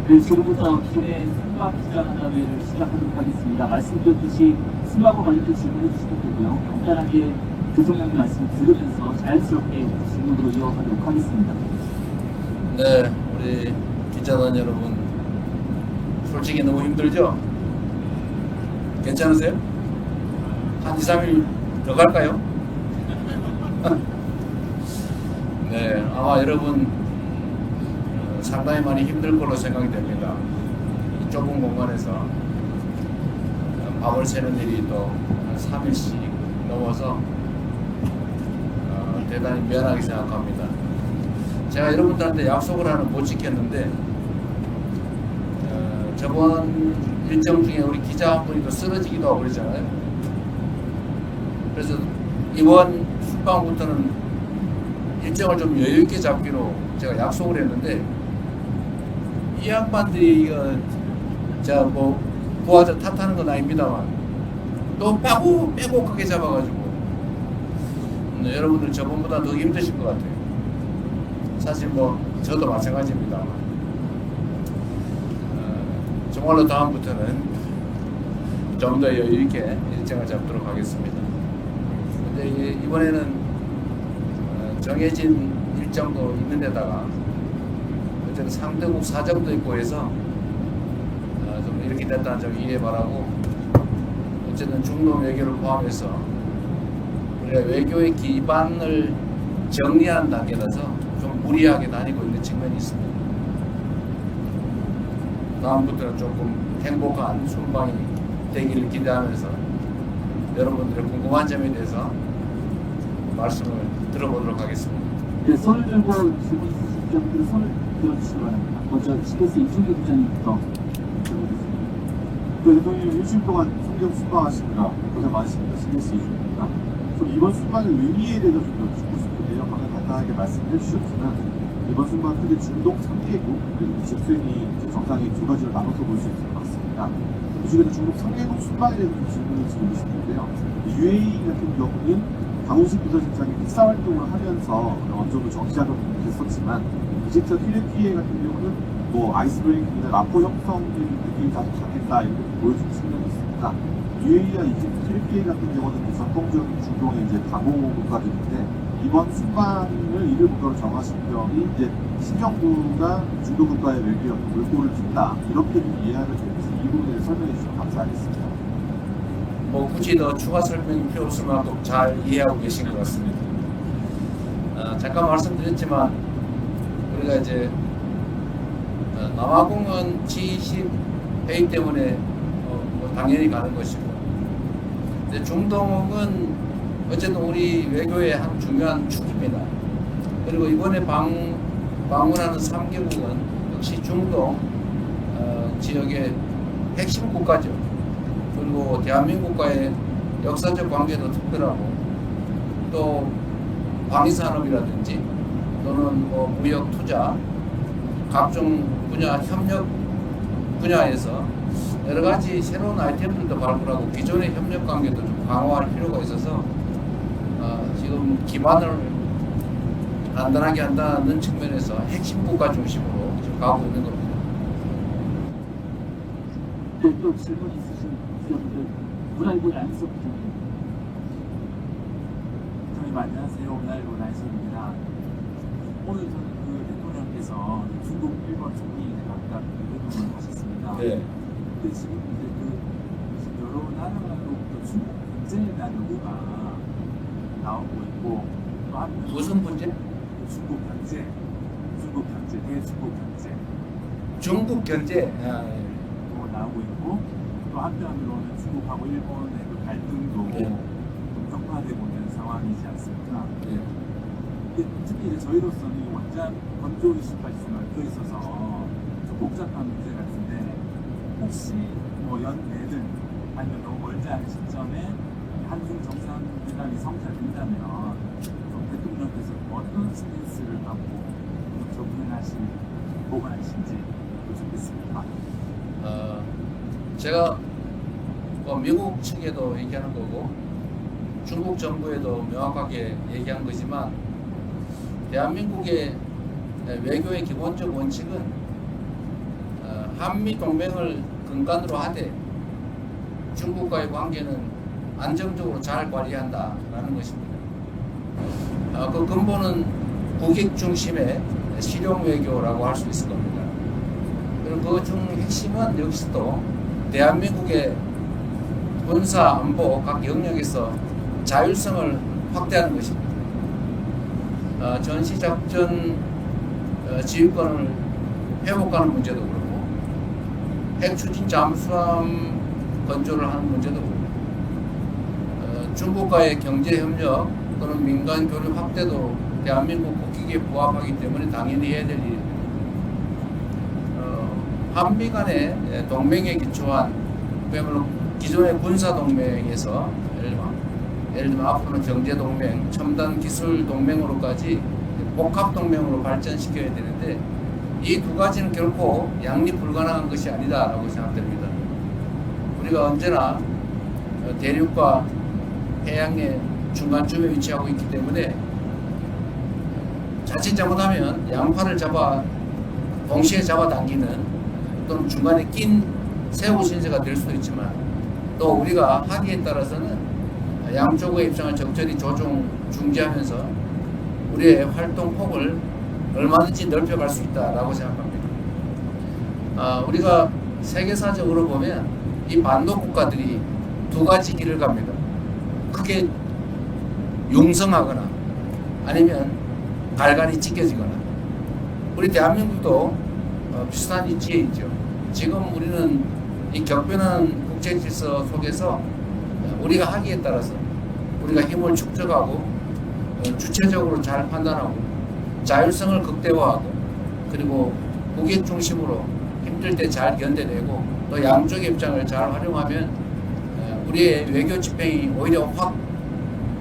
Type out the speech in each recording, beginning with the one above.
네, 지금부터 기존의 순방 기자간담회를 시작하도록 하겠습니다. 말씀드렸듯이 순방과 관련된 질문해 주시면 되고요. 간단하게 교통령 말씀 들으면서 자연스럽게 질문으로 이어가도록 하겠습니다. 네, 우리 기자단 여러분, 솔직히 너무 힘들죠? 괜찮으세요? 한 2, 3일 더 갈까요? 네, 아마 여러분 상당히 많이 힘들 걸로 생각이 됩니다. 이 좁은 공간에서 밥을 새는 일이 또 한 3일씩 넘어서 대단히 미안하게 생각합니다. 제가 여러분들한테 약속을 하나 못 지켰는데 저번 일정 중에 우리 기자 한 분이 또 쓰러지기도 하고 그랬잖아요. 그래서 이번 순방부터는 일정을 좀 여유 있게 잡기로 제가 약속을 했는데 이 양반들이 이거 제가 뭐 부하자 탓하는 건 아닙니다만 또 빼곡하게 잡아가지고 여러분들 저번보다 더 힘드실 것 같아요. 사실 뭐 저도 마찬가지입니다. 정말로 다음부터는 좀 더 여유 있게 일정을 잡도록 하겠습니다. 근데 이번에는 정해진 일정도 있는 데다가 어쨌든 상대국 사정도 있고 해서 좀 이렇게 됐다는 점 이해 바라고, 어쨌든 중동 외교를 포함해서 우리가 외교의 기반을 정리하는 단계라서 좀 무리하게 다니고 있는 측면이 있습니다. 다음부터는 조금 행복한 순방이 되기를 기대하면서 여러분들의 궁금한 점에 대해서 말씀을 들어보도록 하겠습니다. 네, 손을 들고 질문 있으신 분들은 손을 들어주시기 바랍니다. 먼저 CBS 이준규 기자님부터 들어보겠습니다. 그 대통령님 일주일 동안 성경 순방하시느라 고생 많으십니다. CBS 이준규입니다. 이번 순방의 의미에 대해서 좀 듣고 싶은데요. 방금 간단하게 말씀해 주셨지만 이번 순방 크게 중동 3개국 그리고 집수행이 정상이 두 가지로 나눠서 볼 수 있을 것 같습니다. 그 중에서 중동 3개국 순방에 대해서 좀 질문을 드리고 싶은데요. UAE 같은 경우는 강훈식 부서실장이 특사 활동을 하면서 어느 정도 정치작업을 했었지만 이집트 튀르키예 같은 경우는 뭐 아이스브레이킹이나 라포 형성의 느낌이 다소 강했다 이렇게 보여주는 측면이 있습니다. UAE와 이집트, 튀르키예 같은 경우는 전통적인 중동의 이제 가공 국가들인데 이번 순방을 이를 국가로 정하신 점이 이제 신정부가 중동 국가의 외교에 물꼬를 튼다 이렇게 좀 이해하면 되는지 이 부분에 설명해 주시면 감사하겠습니다. 뭐 굳이 더 추가 설명이 필요 없을 만큼 잘 이해하고 계신 것 같습니다. 잠깐 말씀드렸지만 우리가 이제 남아공은 G20 회의 때문에 뭐 당연히 가는 것이고, 근데 중동은 어쨌든 우리 외교의 한 중요한 축입니다. 그리고 이번에 방문하는 3개국은 역시 중동 지역의 핵심 국가죠. 그리고 대한민국과의 역사적 관계도 특별하고, 또 방위산업이라든지 또는 뭐 무역 투자 각종 분야 협력 분야에서 여러 가지 새로운 아이템들도 발굴하고 기존의 협력 관계도 좀 강화할 필요가 있어서 지금 기반을 단단하게 한다는 측면에서 핵심 국가 중심으로 지금 가고 있는 겁니다. 또 질문 있으신 분들 문화일보 안석 기자님. 선생님 안녕하세요. 문화일보 안석입니다. 오늘 그 대통령께서 중국, 일본 총리 각각 회동을 하셨습니다. 네. 근데 지금 이제 그 여러 나라로부터 중국 경제에 대한 요구가 나오고 있고, 또 한편 무슨 문제? 중국 경제, 대중국 경제 중국 경제. 또 나오고 있고, 또 한편으로는 중국하고 일본의 그 갈등도 네. 좀 격화되고 있는 상황이지 않습니까? 네. 특히 이제 저희로서는 이 원전 건조 이슈까지 좀 얽혀 있어서 좀 복잡한 문제 같은데, 혹시 뭐 연내든 아니면 너무 멀지 않은 시점에 한중 정상회담이 성사된다면 대통령께서 어떤 스탠스를 갖고 보관하신지 여쭙겠습니다. 제가 뭐 미국 측에도 얘기하는 거고 중국 정부에도 명확하게 얘기한 거지만, 대한민국의 외교의 기본적 원칙은 한미 동맹을 근간으로 하되 중국과의 관계는 안정적으로 잘 관리한다라는 것입니다. 그 근본은 국익 중심의 실용 외교라고 할 수 있을 겁니다. 그리고 그 중 핵심은 역시도 대한민국의 군사 안보 각 영역에서 자율성을 확대하는 것입니다. 전시작전 지휘권을 회복하는 문제도 그렇고 핵추진 잠수함 건조를 하는 문제도 그렇고 중국과의 경제협력 또는 민간 교류 확대도 대한민국 국익에 부합하기 때문에 당연히 해야 될 일입니다. 한미 간의 동맹에 기초한 그야말로 기존의 군사동맹에서 예를 들면 앞으로는 경제동맹, 첨단기술동맹으로까지 복합동맹으로 발전시켜야 되는데 이 두 가지는 결코 양립 불가능한 것이 아니다라고 생각됩니다. 우리가 언제나 대륙과 해양의 중간쯤에 위치하고 있기 때문에 자칫 잘못하면 양팔을 동시에 잡아당기는 또는 중간에 낀 새우 신세가 될 수도 있지만 또 우리가 하기에 따라서는 양쪽의 입장을 적절히 중지하면서 우리의 활동 폭을 얼마든지 넓혀갈 수 있다라고 생각합니다. 우리가 세계사적으로 보면 이 반도 국가들이 두 가지 길을 갑니다. 크게 융성하거나 아니면 갈갈이 찢겨지거나 우리 대한민국도 비슷한 위치에 있죠. 지금 우리는 이 격변한 국제 질서 속에서 우리가 하기에 따라서 우리가 힘을 축적하고 주체적으로 잘 판단하고 자율성을 극대화하고 그리고 국익 중심으로 힘들 때 잘 견뎌내고 또 양쪽의 입장을 잘 활용하면 우리의 외교 집행이 오히려 확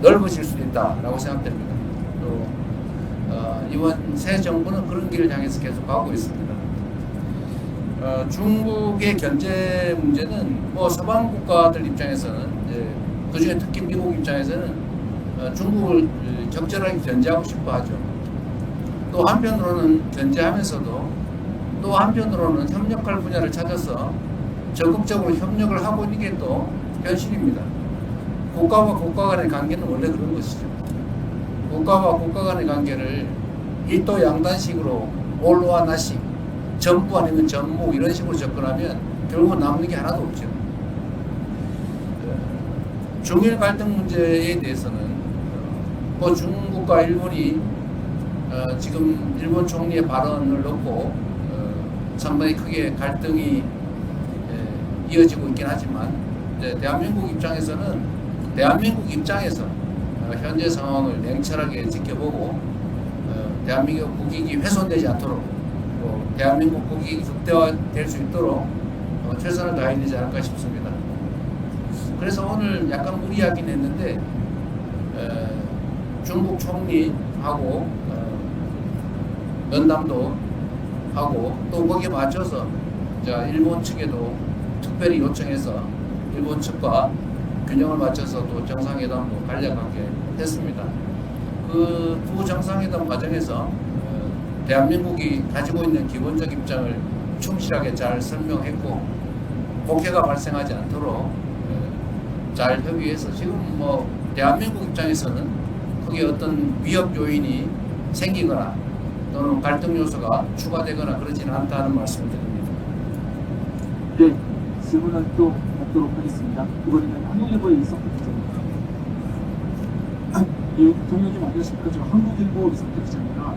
넓어질 수도 있다라고 생각됩니다. 또 이번 새 정부는 그런 길을 향해서 계속 가고 있습니다. 중국의 견제 문제는 서방 국가들 입장에서는 그중에 특히 미국 입장에서는 중국을 적절하게 견제하고 싶어 하죠. 또 한편으로는 견제하면서도 또 한편으로는 협력할 분야를 찾아서 적극적으로 협력을 하고 있는 게 또 현실입니다. 국가와 국가 간의 관계는 원래 그런 것이죠. 국가와 국가 간의 관계를 일도 양단식으로 올로와 나식, 전부 아니면 전무 이런 식으로 접근하면 결국은 남는 게 하나도 없죠. 중일 갈등 문제에 대해서는 중국과 일본이 지금 일본 총리의 발언을 놓고 상당히 크게 갈등이 이어지고 있긴 하지만 대한민국 입장에서 현재 상황을 냉철하게 지켜보고 대한민국 국익이 훼손되지 않도록 대한민국 국익이 극대화될 수 있도록 최선을 다해야 되지 않을까 싶습니다. 그래서 오늘 약간 무리하긴 했는데 중국 총리하고 면담도 하고 또 거기에 맞춰서 일본 측에도 특별히 요청해서 일본 측과 균형을 맞춰서 또 정상회담도 간략하게 했습니다. 그 두 정상회담 과정에서 대한민국이 가지고 있는 기본적 입장을 충실하게 잘 설명했고 국해가 발생하지 않도록 잘 협의해서 지금 대한민국 입장에서는 그게 어떤 위협 요인이 생기거나 또는 갈등 요소가 추가되거나 그러지는 않다는 말씀을 드립니다. 네, 질문을 또 받도록 하겠습니다. 이번에는 한국일보의 이성택 기자입니다. 예, 대통령님 안녕하십니까? 저 한국일보 이성택 기자입니다.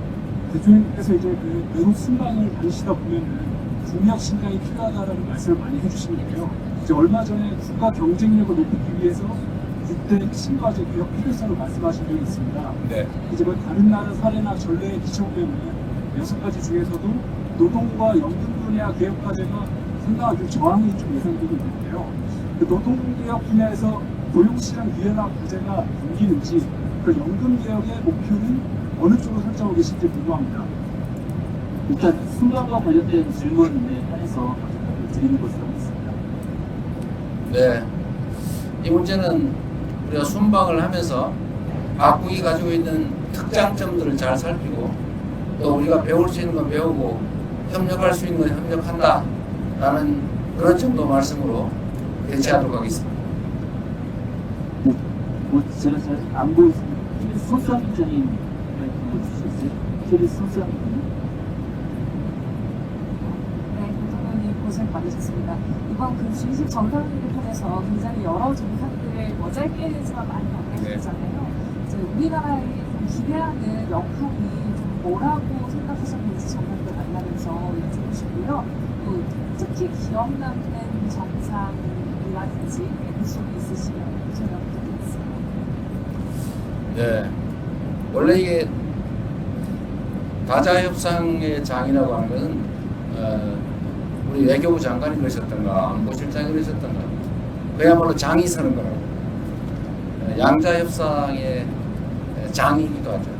대통령께서 이제 그 외국 순방을 다니시다 보면은 국력 신강이 필요하다라는 말씀을 많이 해주시는데요. 이제 얼마 전에 국가 경쟁력을 높이기 위해서 6대 핵심과제 개혁 필요성을 말씀하신 적이 있습니다. 네. 이제 다른 나라 사례나 전례에 비춰보면 6가지 중에서도 노동과 연금 분야 개혁 과제가 상당하게 저항이 좀 예상되고 있는데요. 그 노동개혁 분야에서 고용시장 유연화 과제가 담기는지 그 연금 개혁의 목표는 어느 쪽으로 설정하고 계신지 궁금합니다. 일단 순방과 관련된 질문에 한해서 드리는 것으로 하겠습니다. 네. 이 문제는 우리가 순방을 하면서 각국이 가지고 있는 특장점들을 잘 살피고 또 우리가 배울 수 있는 건 배우고 협력할 수 있는 건 협력한다 라는 그런 정도 말씀으로 대체하도록 하겠습니다. 네, 제가 잘 안 보였습니다. KBS 손수환 기자님 말씀해 주시겠어요? KBS 손수환 기자님. 네, 대통령님 고생 많으셨습니다. 이번 그 G20 정상회의를 통해서 굉장히 여러 정상들의 짧게지만 많이 만나셨잖아요. 이제 우리나라에 좀 기대하는 역할이 좀 뭐라고 생각하셨는지 정상들 만나면서 여쭤보고 싶고요. 또 특히 기억 남는 정상이라든지 에피소드 있으시면 설명 부탁드리겠습니다. 네, 원래 이게 다자 협상의 장이라고 하는 것은 우리 외교부 장관이 그러셨던가 안보실장이 그러셨던가 그야말로 장이 서는 거라고. 양자 협상의 장이기도 하죠.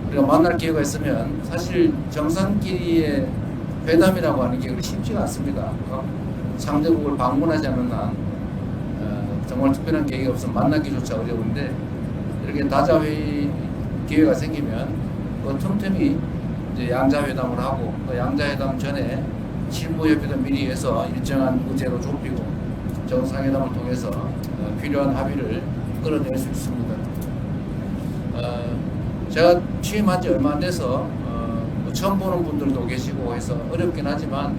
우리가 만날 기회가 있으면 사실 정상끼리의 회담이라고 하는 게 그렇게 쉽지가 않습니다. 상대국을 방문하지 않는 한 정말 특별한 계획이 없으면 만나기조차 어려운데 이렇게 다자회의 기회가 생기면 그 틈틈이 이제 양자회담을 하고 그 양자회담 전에 실무협의도 미리 해서 일정한 의제로 좁히고 정상회담을 통해서 필요한 합의를 끌어낼 수 있습니다. 제가 취임한 지 얼마 안 돼서 뭐 처음 보는 분들도 계시고 해서 어렵긴 하지만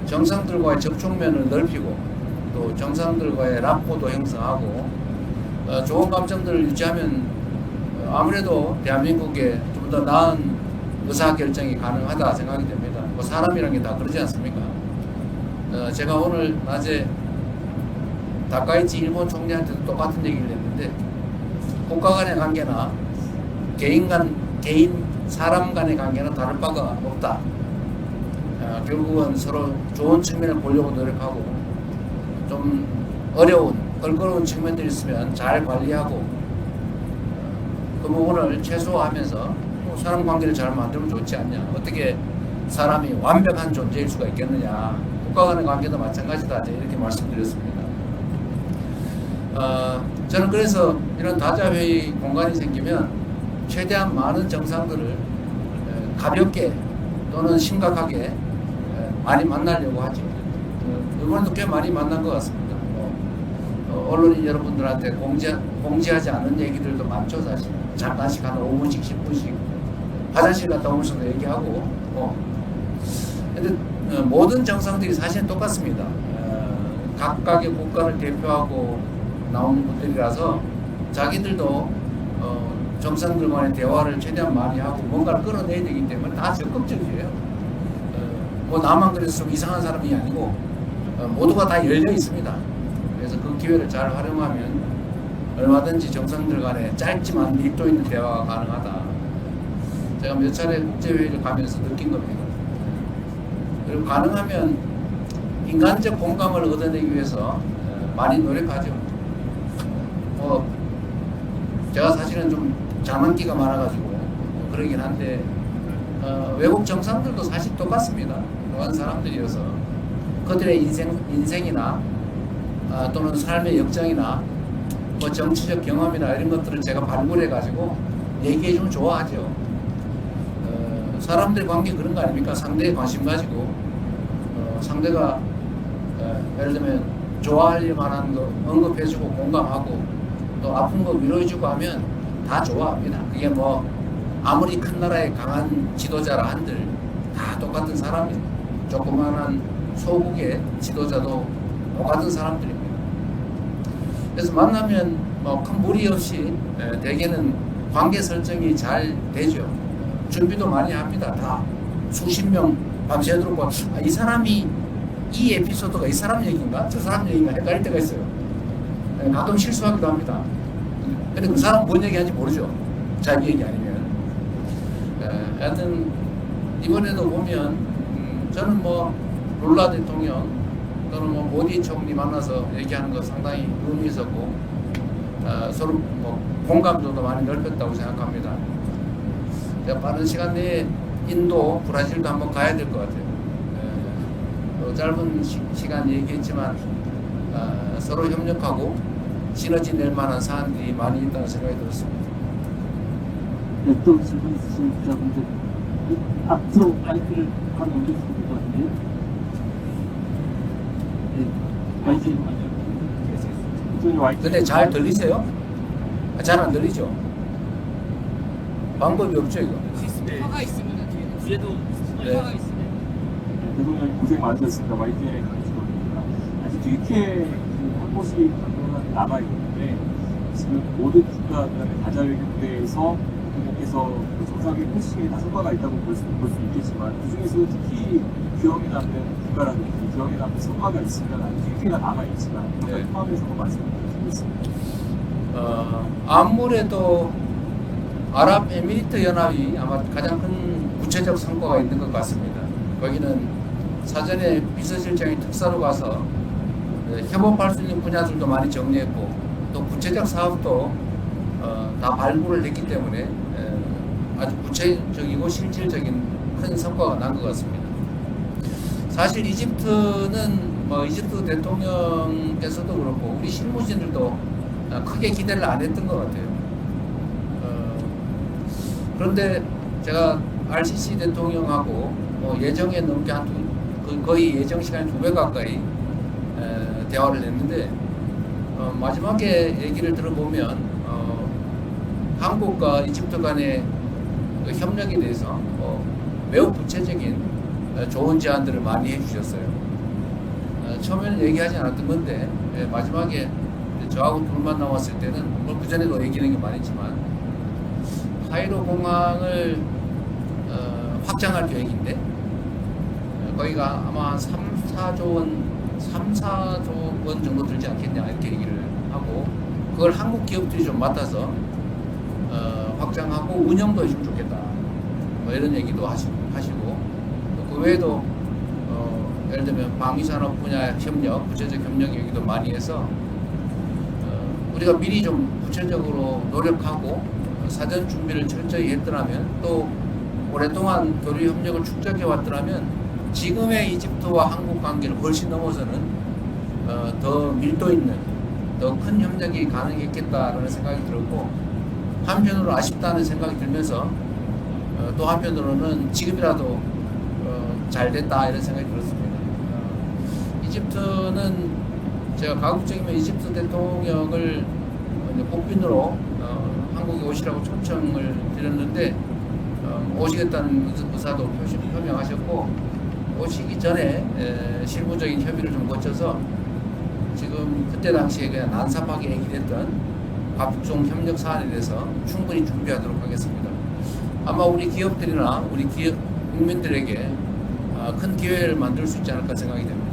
정상들과의 접촉면을 넓히고 또 정상들과의 라포도 형성하고 좋은 감정들을 유지하면 아무래도 대한민국에 좀 더 나은 의사결정이 가능하다 생각이 됩니다. 뭐 사람이란 게 다 그러지 않습니까? 제가 오늘 낮에 다카이치 일본 총리한테도 똑같은 얘기를 했는데 국가 간의 관계나 개인 사람 간의 관계는 다를 바가 없다. 결국은 서로 좋은 측면을 보려고 노력하고 좀 어려운 껄끄러운 측면들이 있으면 잘 관리하고 그 부분을 최소화하면서 사람 관계를 잘 만들면 좋지 않냐. 어떻게 사람이 완벽한 존재일 수가 있겠느냐. 국가 간의 관계도 마찬가지다. 이렇게 말씀드렸습니다. 저는 그래서 이런 다자회의 공간이 생기면 최대한 많은 정상들을 가볍게 또는 심각하게 많이 만나려고 하죠. 이번에도 꽤 많이 만난 것 같습니다. 언론인 여러분들한테 공지하지 않은 얘기들도 많죠, 사실. 잠깐씩 한 5분씩, 10분씩 화장실 갔다 오면서도 얘기하고. 근데 모든 정상들이 사실은 똑같습니다. 각각의 국가를 대표하고 나오는 분들이라서 자기들도 정상들 간의 대화를 최대한 많이 하고 뭔가를 끌어내야 되기 때문에 다 적극적이에요. 뭐 나만 그래서 좀 이상한 사람이 아니고 모두가 다 열려 있습니다. 그래서 그 기회를 잘 활용하면 얼마든지 정상들 간에 짧지만 밀도 있는 대화가 가능하다. 제가 몇 차례 국제회의를 가면서 느낀 겁니다. 그리고 가능하면 인간적 공감을 얻어내기 위해서 많이 노력하죠. 제가 사실은 좀 장난기가 많아가지고 그러긴 한데 외국 정상들도 사실 똑같습니다. 그런 사람들이어서 그들의 인생이나 또는 삶의 역정이나 뭐 정치적 경험이나 이런 것들을 제가 발굴해가지고 얘기해주면 좋아하죠. 사람들의 관계 그런 거 아닙니까? 상대에 관심 가지고 상대가 예를 들면 좋아할 만한 거 언급해주고 공감하고 또 아픈 거 위로해주고 하면 다 좋아합니다. 그게 뭐 아무리 큰 나라의 강한 지도자라 한들 다 똑같은 사람이에요. 조그마한 소국의 지도자도 똑같은 사람들입니다. 그래서 만나면 뭐 큰 무리 없이 대개는 관계 설정이 잘 되죠. 준비도 많이 합니다. 다 수십 명 밤새도록 이 사람이 이 에피소드가 이 사람 얘기인가 저 사람 얘기인가 헷갈릴 때가 있어요. 가끔 실수하기도 합니다. 근데 그 사람 뭔 얘기하는지 모르죠. 자기 얘기 아니면. 하여튼 이번에도 보면 저는 뭐 룰라 대통령 또는 뭐 모디 총리 만나서 얘기하는 거 상당히 의미 있었고 서로 뭐 공감도도 많이 넓혔다고 생각합니다. 제가 빠른 시간 내에 인도, 브라질도 한번 가야 될 것 같아요. 짧은 시간 얘기했지만 서로 협력하고 시너지 낼 만한 사안들이 많이 있다는 생각이 들었습니다. 네, 또 질문 있으신 기자분들 앞으로 마이크를 바로 넘겨주시면 될 것 같은데요. 네, 마이크 근데 잘 들리세요? 잘 안 들리죠? 방법이 없죠 이거. 화가 있습니다. 뒤에도 네. 화가 있습니다. 대통령님 고생 많으셨습니다. YTN의 강직원입니다. 아직 뒤에 한 곳이 강동은 남아 있는데 지금 모든 국가들의 다자회의 무대에서 대통령께서 정상의 포스팅에 다 성과가 있다고 볼 수 있겠지만 그 중에서도 특히 기억에 남는 국가라든지 기억에 남는 성과가 있으면 아직 뒤에가 남아 있지만 네. 포함해서 말씀을 드리겠습니다. 아무래도 아랍에미리트 연합이 아마 가장 큰 구체적 성과가 있는 것 같습니다. 거기는 사전에 비서실장이 특사로 가서 협업할 수 있는 분야들도 많이 정리했고 또 구체적 사업도 다 발굴을 했기 때문에 아주 구체적이고 실질적인 큰 성과가 난 것 같습니다. 사실 이집트는 이집트 대통령께서도 그렇고 우리 실무진들도 크게 기대를 안 했던 것 같아요. 그런데 제가 RCC 대통령하고 예정에 넘게 거의 예정 시간 2배 가까이 대화를 했는데 마지막에 얘기를 들어보면 한국과 이집트 간의 그 협력에 대해서 매우 구체적인 좋은 제안들을 많이 해주셨어요. 처음에는 얘기하지 않았던 건데 마지막에 저하고 둘만 나왔을 때는 뭐 그전에도 얘기하는 게 많았지만 카이로 공항을 확장할 계획인데 거기가 아마 한 4조 원 정도 들지 않겠냐 이렇게 얘기를 하고 그걸 한국 기업들이 좀 맡아서 확장하고 운영도 해주면 좋겠다 뭐 이런 얘기도 하시고 그 외에도 예를 들면 방위산업 분야 협력, 구체적 협력 얘기도 많이 해서 우리가 미리 좀 구체적으로 노력하고 사전 준비를 철저히 했더라면 또 오랫동안 교류 협력을 축적해 왔더라면 지금의 이집트와 한국 관계를 훨씬 넘어서는 더 밀도 있는 더 큰 협력이 가능했겠다라는 생각이 들었고 한편으로 아쉽다는 생각이 들면서 또 한편으로는 지금이라도 잘 됐다 이런 생각이 들었습니다. 이집트는 제가 가급적이면 이집트 대통령을 국빈으로 한국에 오시라고 초청을 드렸는데 오시겠다는 의사도 표명하셨고 오시기 전에 실무적인 협의를 좀 거쳐서 지금 그때 당시에 그냥 난삽하게 얘기했던 각종 협력 사안에 대해서 충분히 준비하도록 하겠습니다. 아마 우리 기업들이나 우리 국민들에게 큰 기회를 만들 수 있지 않을까 생각이 됩니다.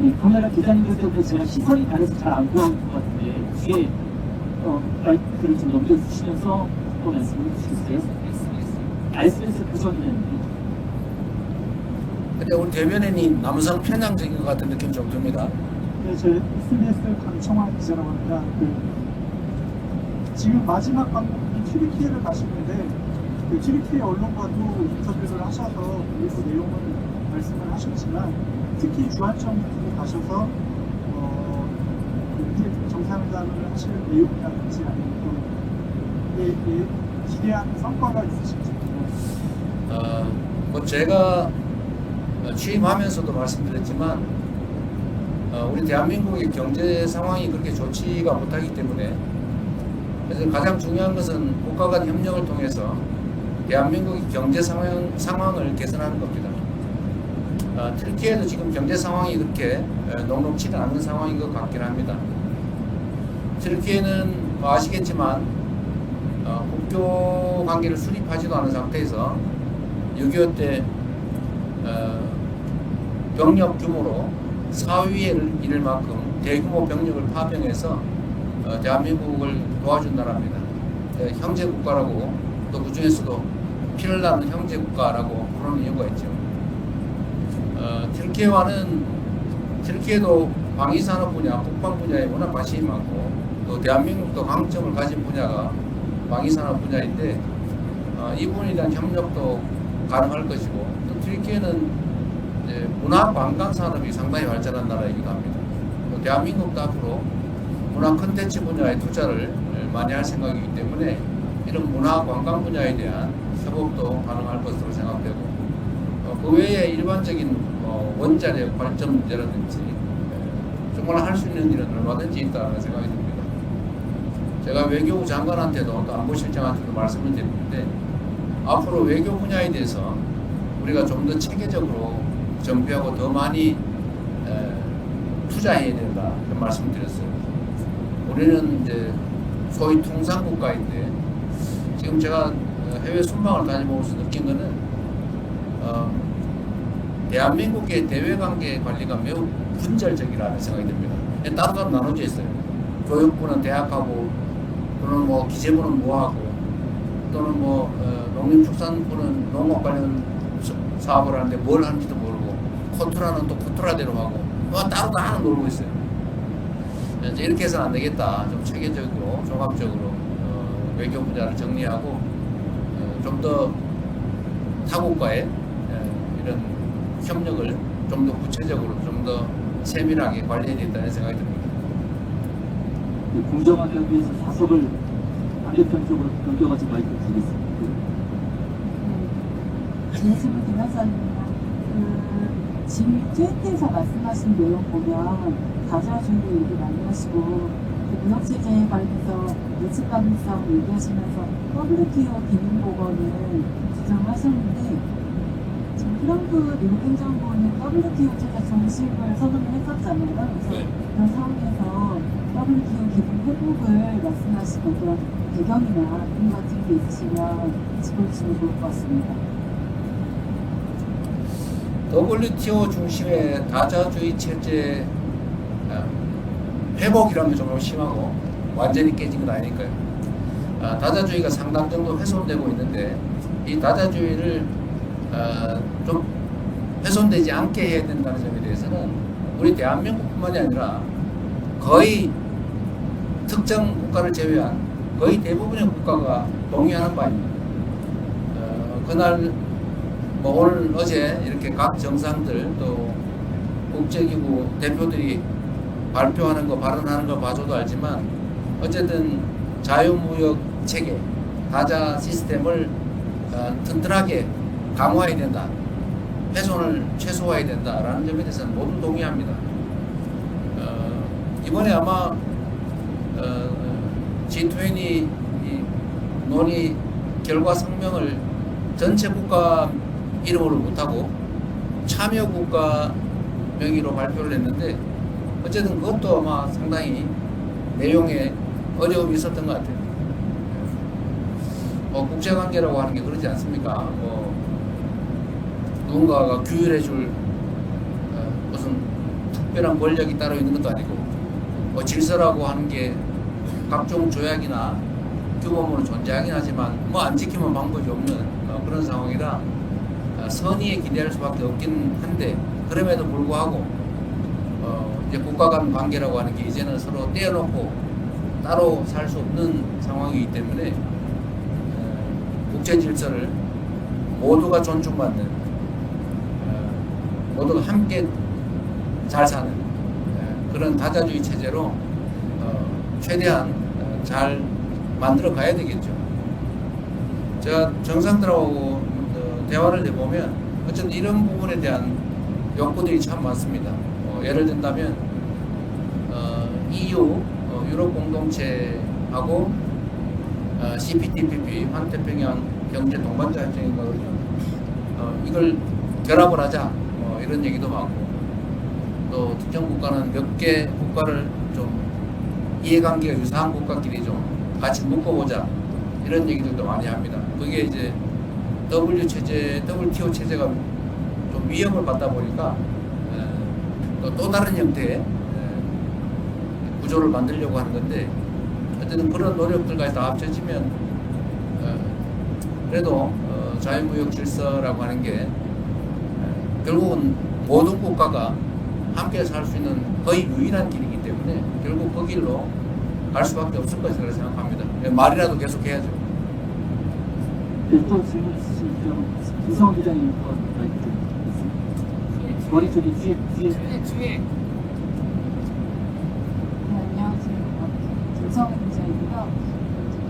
네, 카메라 기자님들 때문에 제가 시선이 다르서 잘 안 보이는 것 같은데 뒤에 마이크를 좀 넘겨주시면서 또 말씀을 해주시겠어요? SBS 보셨는데 근데 우리 대변인이 남성 편향적인 것 같은 느낌 좀 듭니다. 네, 저 SBS 강청환 기자라고 합니다. 지금 마지막 방문이 튀르키예를 가시는데 튀르키예 언론과도 인터뷰를 하셔서 일부 내용을 말씀을 하셨지만 특히 주한청에 가셔서 정상회담을 하실 내용이라든지 아니면 또 기대하는 성과가 있으신지. 뭐 제가 취임하면서도 말씀드렸지만 우리 대한민국의 경제 상황이 그렇게 좋지가 못하기 때문에 그래서 가장 중요한 것은 국가 간 협력을 통해서 대한민국의 경제 상황을 개선하는 겁니다. 튀르키예도 지금 경제 상황이 그렇게 녹록치는 않는 상황인 것 같긴 합니다. 튀르키예는 뭐 아시겠지만 국교 관계를 수립하지도 않은 상태에서 6.25 때 병력 규모로 4위에 이를 만큼 대규모 병력을 파병해서 대한민국을 도와준 나라입니다. 형제 국가라고 또 그 중에서도 피를 나는 형제 국가라고 부르는 이유가 있죠. 튀르키예도 방위산업 분야, 국방 분야에 워낙 관심이 많고 또 대한민국도 강점을 가진 분야가 방위산업 분야인데 이 부분에 대한 협력도 가능할 것이고 또 튀르키예는 문화 관광 산업이 상당히 발전한 나라이기도 합니다. 또 대한민국도 앞으로 문화 콘텐츠 분야에 투자를 많이 할 생각이기 때문에 이런 문화 관광 분야에 대한 협업도 가능할 것으로 생각되고 그 외에 일반적인 원자력 발전 문제라든지 정말 할 수 있는 일은 얼마든지 있다는 생각이 듭니다. 제가 외교부 장관한테도 또 안보실장한테도 말씀을 드리는데 앞으로 외교 분야에 대해서 우리가 좀 더 체계적으로 정비하고 더 많이 투자해야 된다 그런 말씀을 드렸어요. 우리는 이제 소위 통상국가인데 지금 제가 해외 순방을 다니면서 느낀 거는 대한민국의 대외관계 관리가 매우 분절적이라는 생각이 듭니다. 따로따로 나눠져 있어요. 교육부는 대학하고 또는 뭐 기재부는 뭐하고 또는 뭐 농림축산부는 농업 관련 사업을 하는데 뭘 하는지도 모르고 코트라는 또 코트라대로 하고 뭐 따로 다 하나 놀고 있어요. 이제 이렇게 해서는 안 되겠다. 좀 체계적으로 종합적으로 외교 분야를 정리하고 좀 더 타국과의 이런 협력을 좀 더 구체적으로 좀 더 세밀하게 관리해야 된다는 생각이 듭니다. 공정하게 하기 위해서 사석을 반대편 쪽으로 넘겨가지고 마이크 드리겠습니다. 진심을 드렸었습니다. 지금 트위터에서 말씀하신 내용 보면 다자주의 얘기 많이 하시고 무역체제 관련해서 예측 가능성 얘기하시면서 WTO 기능보건을 주장하셨는데 지금 트럼프 미국 행정부는 WTO 체제 정식을 선언을 했었잖아요. 그래서 그런 상황에서 WTO 기능 회복을 말씀하시는 그런 배경이나 이유 같은 게 있으시면 짚어주시면 좋을 것 같습니다. WTO 중심의 다자주의 체제 회복이라는 게 좀 심하고 완전히 깨진 건 아니니까요. 다자주의가 상당 정도 훼손되고 있는데 이 다자주의를 좀 훼손되지 않게 해야 된다는 점에 대해서는 우리 대한민국뿐만이 아니라 거의 특정 국가를 제외한 거의 대부분의 국가가 동의하는 바입니다. 그날 뭐 오늘 어제 이렇게 각 정상들 또 국제기구 대표들이 발표하는 거 발언하는 거 봐줘도 알지만 어쨌든 자유무역 체계 다자 시스템을 튼튼하게 강화해야 된다, 훼손을 최소화해야 된다라는 점에 대해서는 모두 동의합니다. 이번에 아마 G20 논의 결과 성명을 전체 국가 이름으로 못하고 참여 국가 명의로 발표를 했는데 어쨌든 그것도 아마 상당히 내용에 어려움이 있었던 것 같아요. 국제관계라고 하는 게 그러지 않습니까? 누군가가 규율해줄 무슨 특별한 권력이 따로 있는 것도 아니고 질서라고 하는 게 각종 조약이나 규범으로 존재하긴 하지만 안 지키면 방법이 없는 그런 상황이라 선의에 기대할 수밖에 없긴 한데 그럼에도 불구하고 이제 국가 간 관계라고 하는 게 이제는 서로 떼어놓고 따로 살 수 없는 상황이기 때문에 국제 질서를 모두가 존중받는 모두가 함께 잘 사는 그런 다자주의 체제로 최대한 잘 만들어 가야 되겠죠. 제가 정상들하고 대화를 해보면 어쨌든 이런 부분에 대한 욕구들이 참 많습니다. 예를 든다면 EU 유럽 공동체하고 CPTPP 환태평양 경제 동반자 협정인가 그러죠. 이걸 결합을 하자 이런 얘기도 많고 또 특정 국가는 몇 개 국가를 좀 이해관계가 유사한 국가끼리 좀 같이 묶어보자 이런 얘기들도 많이 합니다. 그게 이제 WTO 체제가 좀 위협을 받다 보니까 또 다른 형태의 구조를 만들려고 하는 건데 어쨌든 그런 노력들까지 다 합쳐지면 그래도 자유무역 질서라고 하는 게 결국은 모든 국가가 함께 살 수 있는 거의 유일한 길이기 때문에 결국 그 길로 갈 수밖에 없을 것이라고 생각합니다. 말이라도 계속 해야죠. 네, 또 질문 있으시죠? 이성원 기자님 마이크 드리겠습니다. 머리 쪽에 뒤에 뒤에 네, 안녕하세요. 김성은 기자이고요.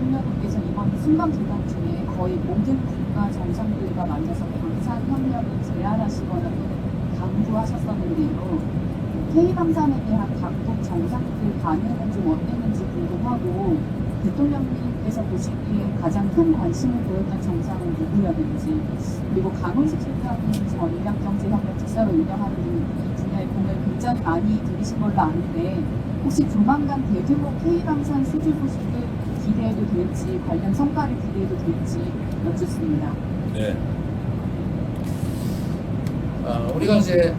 끝나분께서 이번 이번 순방 기간 중에 거의 모든 국가 정상들과 만나서 방산협력을 제안하시거나 또는 강구하셨었는데요. K방산에 대한 각국 정상들 반응은 좀 어땠는지 궁금하고 대통령님께서 보시기에 가장 큰 관심을 보였던 정상은 누구였는지, 그리고 강훈식 실장님 전 인양경제협력 특사로 운영하는 이 분야의 공을 굉장히 많이 들이신 걸로 아는데 혹시 조만간 대규모 K방산 수주 소식을 기대해도 될지, 관련 성과를 기대해도 될지 여쭙습니다. 네. 우리가 이제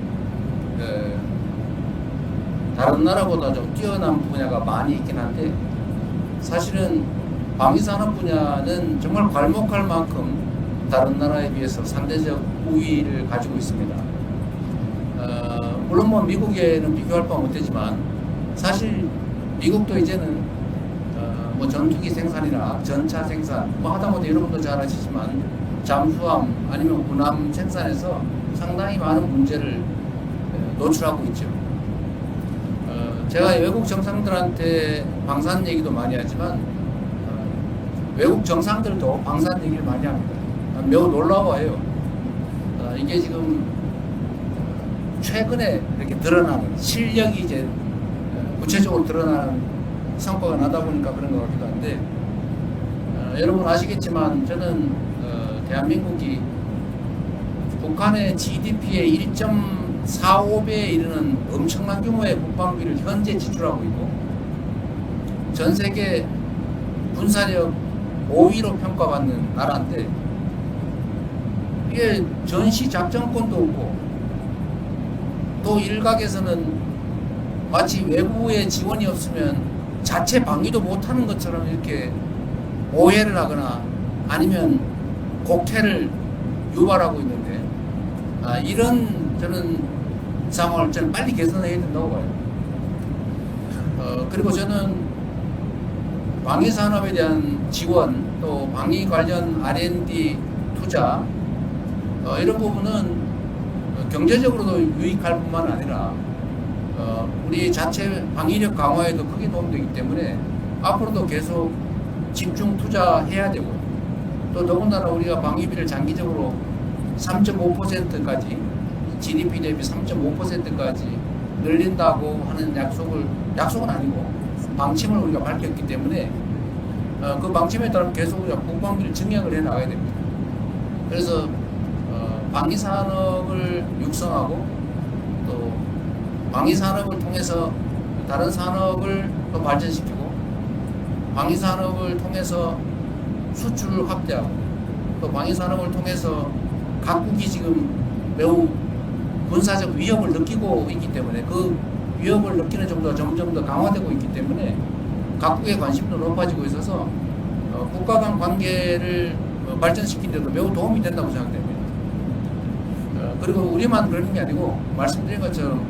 다른 나라보다 좀 뛰어난 분야가 많이 있긴 한데 사실은 방위산업 분야는 정말 괄목할 만큼 다른 나라에 비해서 상대적 우위를 가지고 있습니다. 물론 뭐 미국에는 비교할 바가 못되지만 사실 미국도 이제는 뭐 전투기 생산이나 전차 생산 뭐 하다못해 여러분도 잘 아시지만 잠수함 아니면 군함 생산에서 상당히 많은 문제를 노출하고 있죠. 제가 외국 정상들한테 방산 얘기도 많이 하지만 외국 정상들도 방산 얘기를 많이 합니다. 매우 놀라워요. 이게 지금 최근에 이렇게 드러나는 실력이 이제 구체적으로 드러나는 성과가 나다 보니까 그런 것 같기도 한데 여러분 아시겠지만 저는 대한민국이 북한의 GDP의 1.45배에 이르는 엄청난 규모의 국방비를 현재 지출하고 있고 전 세계 군사력 5위로 평가받는 나라인데 이게 전시 작전권도 없고 또 일각에서는 마치 외부의 지원이 없으면 자체 방위도 못하는 것처럼 이렇게 오해를 하거나 아니면 곡해를 유발하고 있는데 이런 저는 상황을 저는 빨리 개선해야 된다고 봐요. 그리고 저는 방위 산업에 대한 지원 또 방위 관련 R&D 투자 이런 부분은 경제적으로도 유익할 뿐만 아니라 우리 자체 방위력 강화에도 크게 도움되기 때문에 앞으로도 계속 집중 투자해야 되고 또 더군다나 우리가 방위비를 장기적으로 3.5%까지 GDP 대비 3.5%까지 늘린다고 하는 약속은 아니고 방침을 우리가 밝혔기 때문에 그 방침에 따라 계속 우리가 국방비를 증액을 해 나가야 됩니다. 그래서 방위 산업을 육성하고 또 방위 산업을 통해서 다른 산업을 또 발전시키고 방위 산업을 통해서 수출을 확대하고 또 방위 산업을 통해서 각국이 지금 매우 군사적 위협을 느끼고 있기 때문에 그 위협을 느끼는 정도가 점점 더 강화되고 있기 때문에 각국의 관심도 높아지고 있어서 국가 간 관계를 발전시키는 데도 매우 도움이 된다고 생각됩니다. 그리고 우리만 그러는 게 아니고 말씀드린 것처럼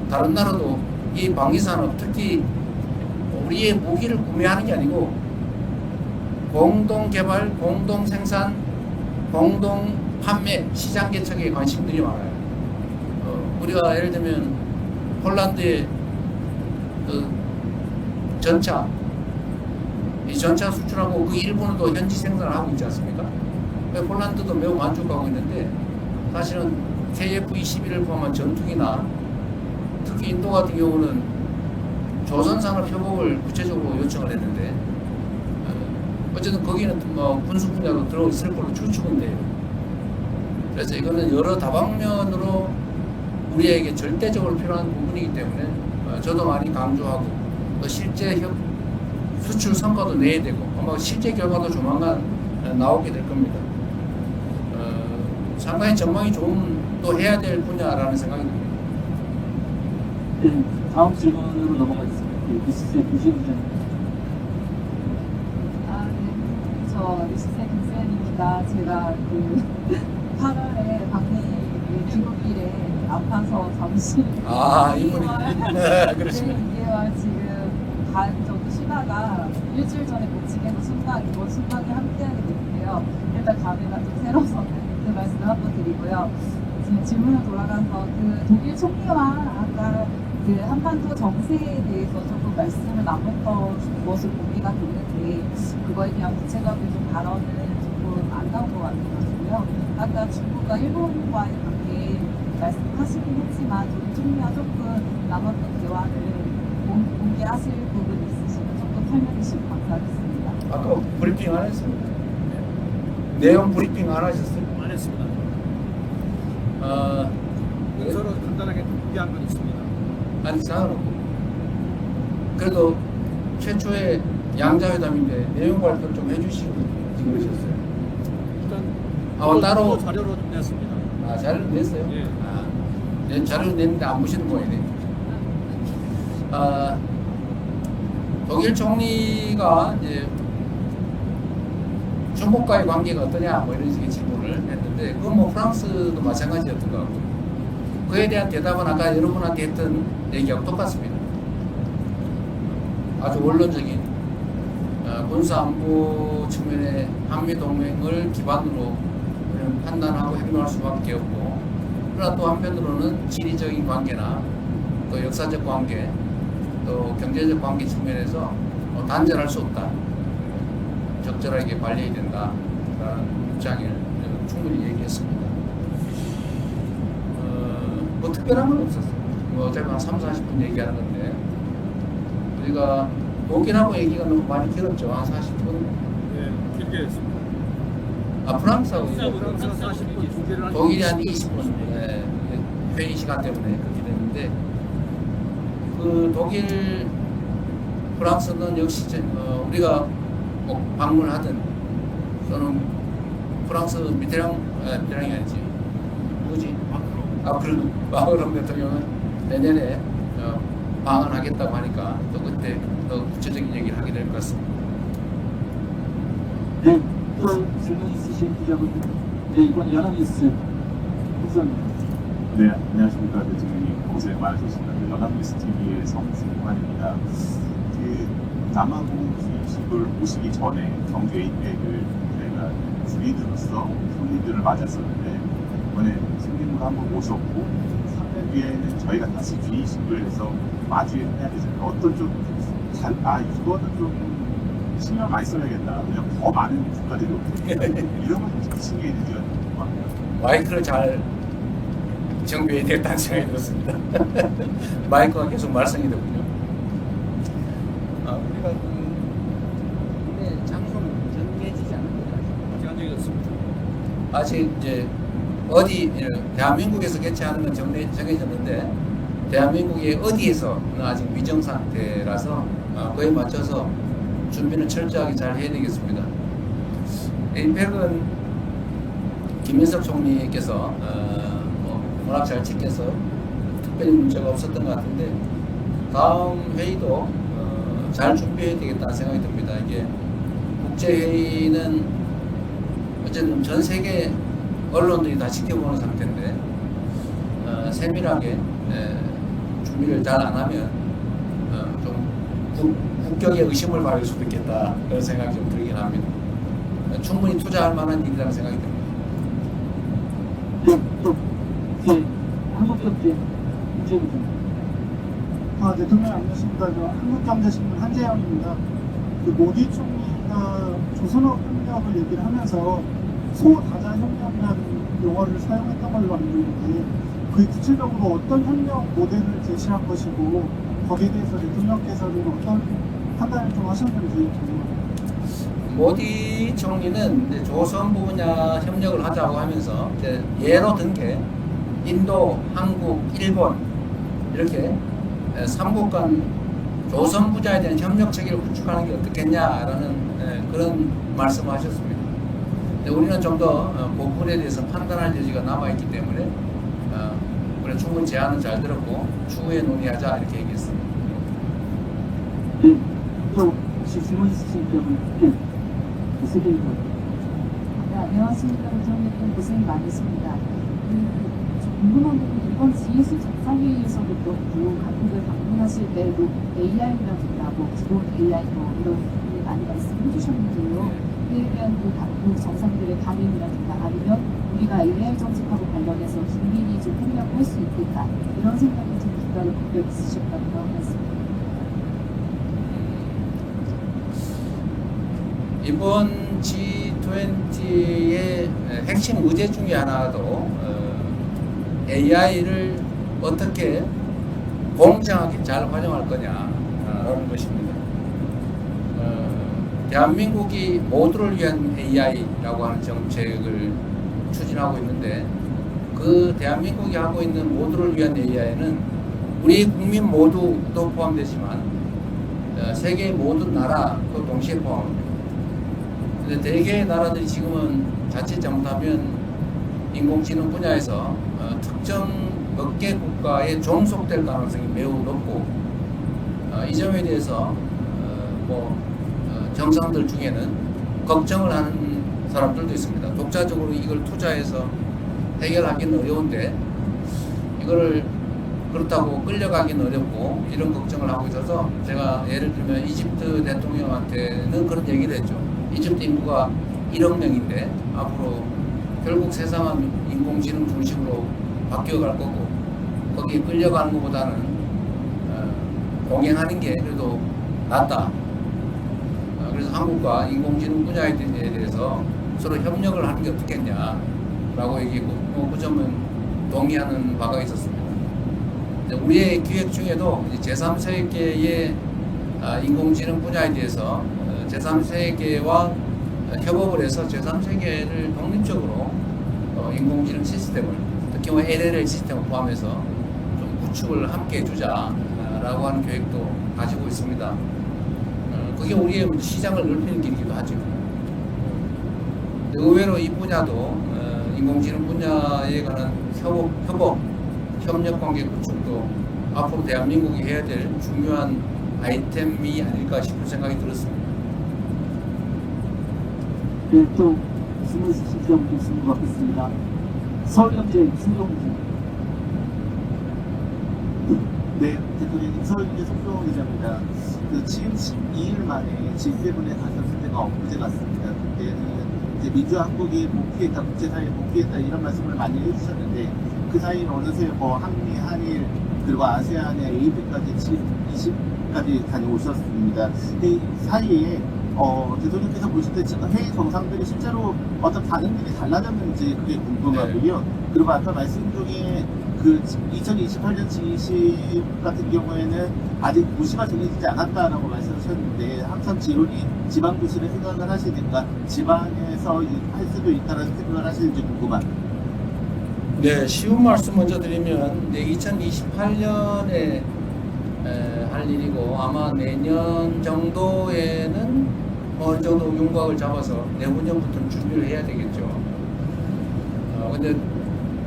다른 나라도 이 방위산업 특히 우리의 무기를 구매하는 게 아니고 공동 개발, 공동 생산, 공동 판매, 시장 개척에 관심들이 많아요. 우리가 예를 들면 폴란드의 그 전차, 이 전차 수출하고 그 일본도 현지 생산을 하고 있지 않습니까? 폴란드도 매우 만족하고 있는데 사실은 KF-21을 포함한 전투기나 특히 인도 같은 경우는 조선산업 협업을 구체적으로 요청을 했는데 어쨌든 거기는 뭐 군수 분야로 들어 있을 걸로 추측은 돼요. 그래서 이거는 여러 다방면으로 우리에게 절대적으로 필요한 부분이기 때문에 저도 많이 강조하고 또 실제 수출 성과도 내야 되고 아마 실제 결과도 조만간 나오게 될 겁니다. 상당히 전망이 좋은 또 해야 될 분야라는 생각이 듭니다. 네, 다음 질문으로 넘어가겠습니다. 뉴스의 김수현 네. 저 뉴스의 김수현입니다. 제가 그 8월에 박근혜 귀국길에 아파서 잠시 이분이 그렇습니다. 2개월 지금 반 정도 쉬다가 일주일 전에 복직해서 이번 순방에 함께하게 됐는데요. 일단 감회가 좀 새로워서 그 말씀을 한번 드리고요. 지금 질문을 돌아가서 그 독일 총리와 아까 그 한반도 정세에 대해서 조금 말씀을 나눴던 것으로 공개가 됐는데 그거에 대한 구체적인 좀 발언은 조금 안 나온 것 같아가지고요. 아까 중국과 일본과의 관계 말씀하시긴 했지만 좀 총리와 조금 나눴던 대화를 공개하실 부분이 있으시면 조금 설명해 주시면 감사하겠습니다. 아까 브리핑 안 했어요. 내용 브리핑 안 하셨어요? 안 했습니다. 그래? 서로 간단하게 공개한 건 있습니다. 아니 상관없고 그래도 최초의 양자회담인데 내용 발표를 좀 해주시고 그러셨어요. 일단 따로 자료로 좀 냈습니다. 자료를 냈어요? 예. 네, 자료를 냈는데 안 보시는 모양이네. 독일 총리가 이제 중국과의 관계가 어떠냐 뭐 이런 식의 질문을 했는데 그건 뭐 프랑스도 마찬가지였던 것 같고 그에 대한 대답은 아까 여러분한테 했던 얘기하고 똑같습니다. 아주 원론적인 군사안보 측면의 한미동맹을 기반으로 우리는 판단하고 행동할 수밖에 없고 그러나 또 한편으로는 지리적인 관계나 또 역사적 관계 또 경제적 관계 측면에서 단절할 수 없다. 적절하게 관리해야 된다라는 입장을 충분히 얘기했습니다. 뭐 특별한 건 없었어요. 뭐 어차피 한 3, 40분 얘기하는 건데 우리가 독일하고 얘기가 너무 많이 길었죠. 한 40분. 예, 길게 했습니다. 프랑스하고 프랑스 40분, 중계를 한 독일이 한 20분 회의 시간 때문에 그렇게 됐는데 그 독일 프랑스는 역시 우리가 꼭 방문하든 또는 프랑스 미테랑이 아니지 누구지? 마크롱 대통령은 내년에 방한하겠다고 하니까 또 그때 더 구체적인 얘기를 하게 될 것 같습니다. 네, 또 질문 있으신 기자분들. 네, 이번 연합뉴스 우선 네, 안녕하십니까. 대통령님 고생 많으셨습니다. 연합뉴스 TV의 성승환입니다. 그 남아공 주식을 오시기 전에 정규 APEC을 저희가 주인으로서 손님들을 맞았었는데 이번에 손님으로 한번 모셨고 3년 뒤에는 저희가 다시 주의식을 해서 마주해야 되잖아요. 어떤 좀 이거는 좀 신경 많이 써야겠다. 왜냐면 더 많은 국가들이 오니까 이런 걸좀 신경이 드는 것 같아요. 마이크를 잘 정비해야 되겠다는 생각이 들었습니다. 마이크가 계속 말썽이 되군요. 우리가 장소는 정해지지 않은 거죠. 아직 안 정해졌습니다. 아직 이제 어디 대한민국에서 개최하는 건 정해졌는데 대한민국의 어디에서는 아직 미정 상태라서 그에 맞춰서 준비는 철저하게 잘 해야 되겠습니다. APEC은 김민석 총리께서 워낙 잘 지켜서 특별히 문제가 없었던 것 같은데 다음 회의도 잘 준비해야 되겠다는 생각이 듭니다. 이게 국제회의는 어쨌든 전 세계 언론들이 다 지켜보는 상태인데 세밀하게 준비를 잘 안 하면 좀 국격에 의심을 받을 수도 있겠다 그런 생각이 좀 들긴 합니다. 충분히 투자할 만한 일이라는 생각이 듭니다. 네, 또 한국경제 문제부터. 대통령 안녕하십니까. 저 한국경제신문 한재영입니다. 그 모디 총리가 조선업 협력을 얘기를 하면서 소다자 협력이라는 용어를 사용했던 걸로 알고 있는데 그 구체적으로 어떤 협력 모델을 제시한 것이고 거기에 대해서 대통령께서는 어떤 판단을 좀 하셨는지 궁금합니다. 모디 총리는 이제 조선부 분야 협력을 하자고 하면서 이제 예로 든 게 인도, 한국, 일본 이렇게 3국 간 조선 부자에 대한 협력 체계를 구축하는 게 어떻겠냐라는 그런 말씀을 하셨습니다. 근데 우리는 좀 더 그 부분에 대해서 판단할 여지가 남아있기 때문에 우리가 충분히 제안은 잘 들었고 추후에 논의하자 이렇게 얘기했습니다. 네, 또 혹시 질문 있으신 분들. 네, 세계입니다. 네, 안녕하십니까. 대통령님 고생 많으십니다. 궁금한 부분 이번 G20 정상회의에서도 그렇고 각국을 방문하실 때 AI라든가 기본 AI 이런 부분을 많이 말씀해 주셨는데요. 그에 대한 그 각국 정상들의 반응이라든가 아니면 우리가 AI 정책하고 관련해서 긴밀히 좀 협력을 할 수 있겠다 이런 생각이 좀 기대를 분명 있으셨다고 말씀드립니다. 이번 G20의 핵심 의제 중에 하나도 AI를 어떻게 공정하게 잘 활용할 거냐라는 것입니다. 대한민국이 모두를 위한 AI라고 하는 정책을 추진하고 있는데 그 대한민국이 하고 있는 모두를 위한 AI는 우리 국민 모두도 포함되지만 세계 모든 나라도 동시에 포함합니다. 근데 대개의 나라들이 지금은 자칫 잘못하면 인공지능 분야에서 특정 몇 개 국가에 종속될 가능성이 매우 높고 이 점에 대해서 정상들 중에는 걱정을 하는 사람들도 있습니다. 독자적으로 이걸 투자해서 해결하기는 어려운데 이거를 그렇다고 끌려가기는 어렵고 이런 걱정을 하고 있어서 제가 예를 들면 이집트 대통령한테는 그런 얘기를 했죠. 이집트 인구가 1억 명인데 앞으로 결국 세상은 인공지능 중심으로 바뀌어갈 거고 거기에 끌려가는 것보다는 공행하는 게 그래도 낫다. 그래서 한국과 인공지능 분야에 대해서 서로 협력을 하는 게 어떻겠냐라고 얘기했고 그 점은 동의하는 바가 있었습니다. 우리의 기획 중에도 제3세계의 인공지능 분야에 대해서 제3세계와 협업을 해서 제3세계를 독립적으로 인공지능 시스템을 특히 LLL 시스템을 포함해서 좀 구축을 함께 해주자라고 하는 계획도 가지고 있습니다. 그게 우리의 시장을 넓히는 길이기도 하죠. 의외로 이 분야도 인공지능 분야에 관한 협력관계 구축도 앞으로 대한민국이 해야 될 중요한 아이템이 아닐까 싶은 생각이 들었습니다. 네, 또 질문 있으신 점 있는 것 같습니다. 서울경제 송정기. 네, 대통령님 서울경제 송정호 기자입니다. 지금 12일 만에 G7에 가셨을 때가 엊그제 같습니다. 그때는 이제 민주화 한국이 복귀했다, 국제사회에 복귀했다 이런 말씀을 많이 해주셨는데 그 사이는 어느새 한미, 한일 그리고 아세안의 AP까지 G20까지 다녀오셨습니다. 이 사이에 대통령께서 보실 때 회의 정상들이 실제로 어떤 반응들이 달라졌는지 그게 궁금하고요. 그리고 아까 말씀 중에 그 2028년 G20 같은 경우에는 아직 고시가 정해지지 않았다라고 말씀하셨는데 항상 지론이 지방고시를 생각을 하시니까 지방에서 할 수도 있다는 생각을 하시는지 궁금합니다. 네, 쉬운 말씀 먼저 드리면 2028년에 할 일이고 아마 내년 정도에는 어느 정도 윤곽을 잡아서 내후년부터는 준비를 해야 되겠죠. 근데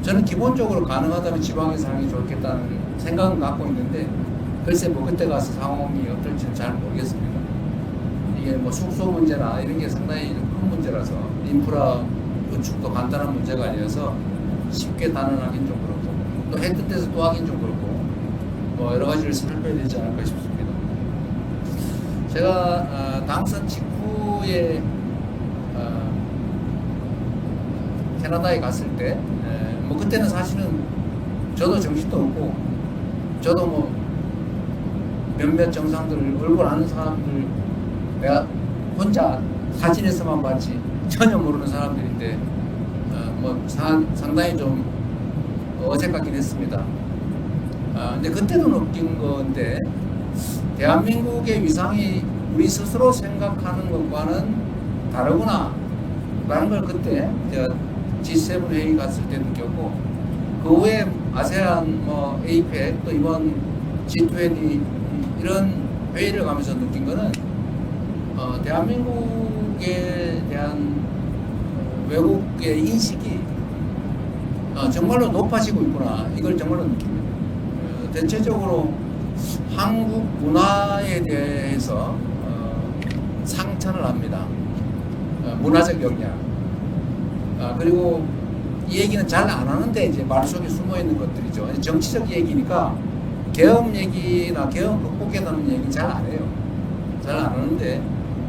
저는 기본적으로 가능하다면 지방에서 하는 게 좋겠다는 생각은 갖고 있는데 글쎄 그때 가서 상황이 어떨지는 잘 모르겠습니다. 이게 숙소 문제나 이런 게 상당히 큰 문제라서 인프라 구축도 간단한 문제가 아니어서 쉽게 단언하긴 좀 그렇고 또 했던 데서 또 하긴 좀 그렇고 여러 가지를 살펴야 되지 않을까 싶습니다. 제가 당선 직후에 캐나다에 갔을 때 그때는 사실은 저도 정신도 없고 저도 몇몇 정상들을 얼굴 아는 사람들 내가 혼자 사진에서만 봤지 전혀 모르는 사람들인데 상당히 좀 어색하긴 했습니다. 근데 그때도 느낀 건데 대한민국의 위상이 우리 스스로 생각하는 것과는 다르구나 라는 걸 그때 제가 G7 회의 갔을 때 느꼈고 그 후에 아세안, APEC 또 이번 G20 이런 회의를 가면서 느낀 거는 대한민국에 대한 외국의 인식이 정말로 높아지고 있구나 이걸 정말로 느낍니다. 대체적으로 한국 문화에 대해서 상처를 합니다. 문화적 역량. 그리고 이 얘기는 잘 안 하는데 이제 말 속에 숨어 있는 것들이죠. 정치적 얘기니까 계엄 얘기나 계엄 극복에 대한 얘기 잘 안 해요. 잘 안 하는데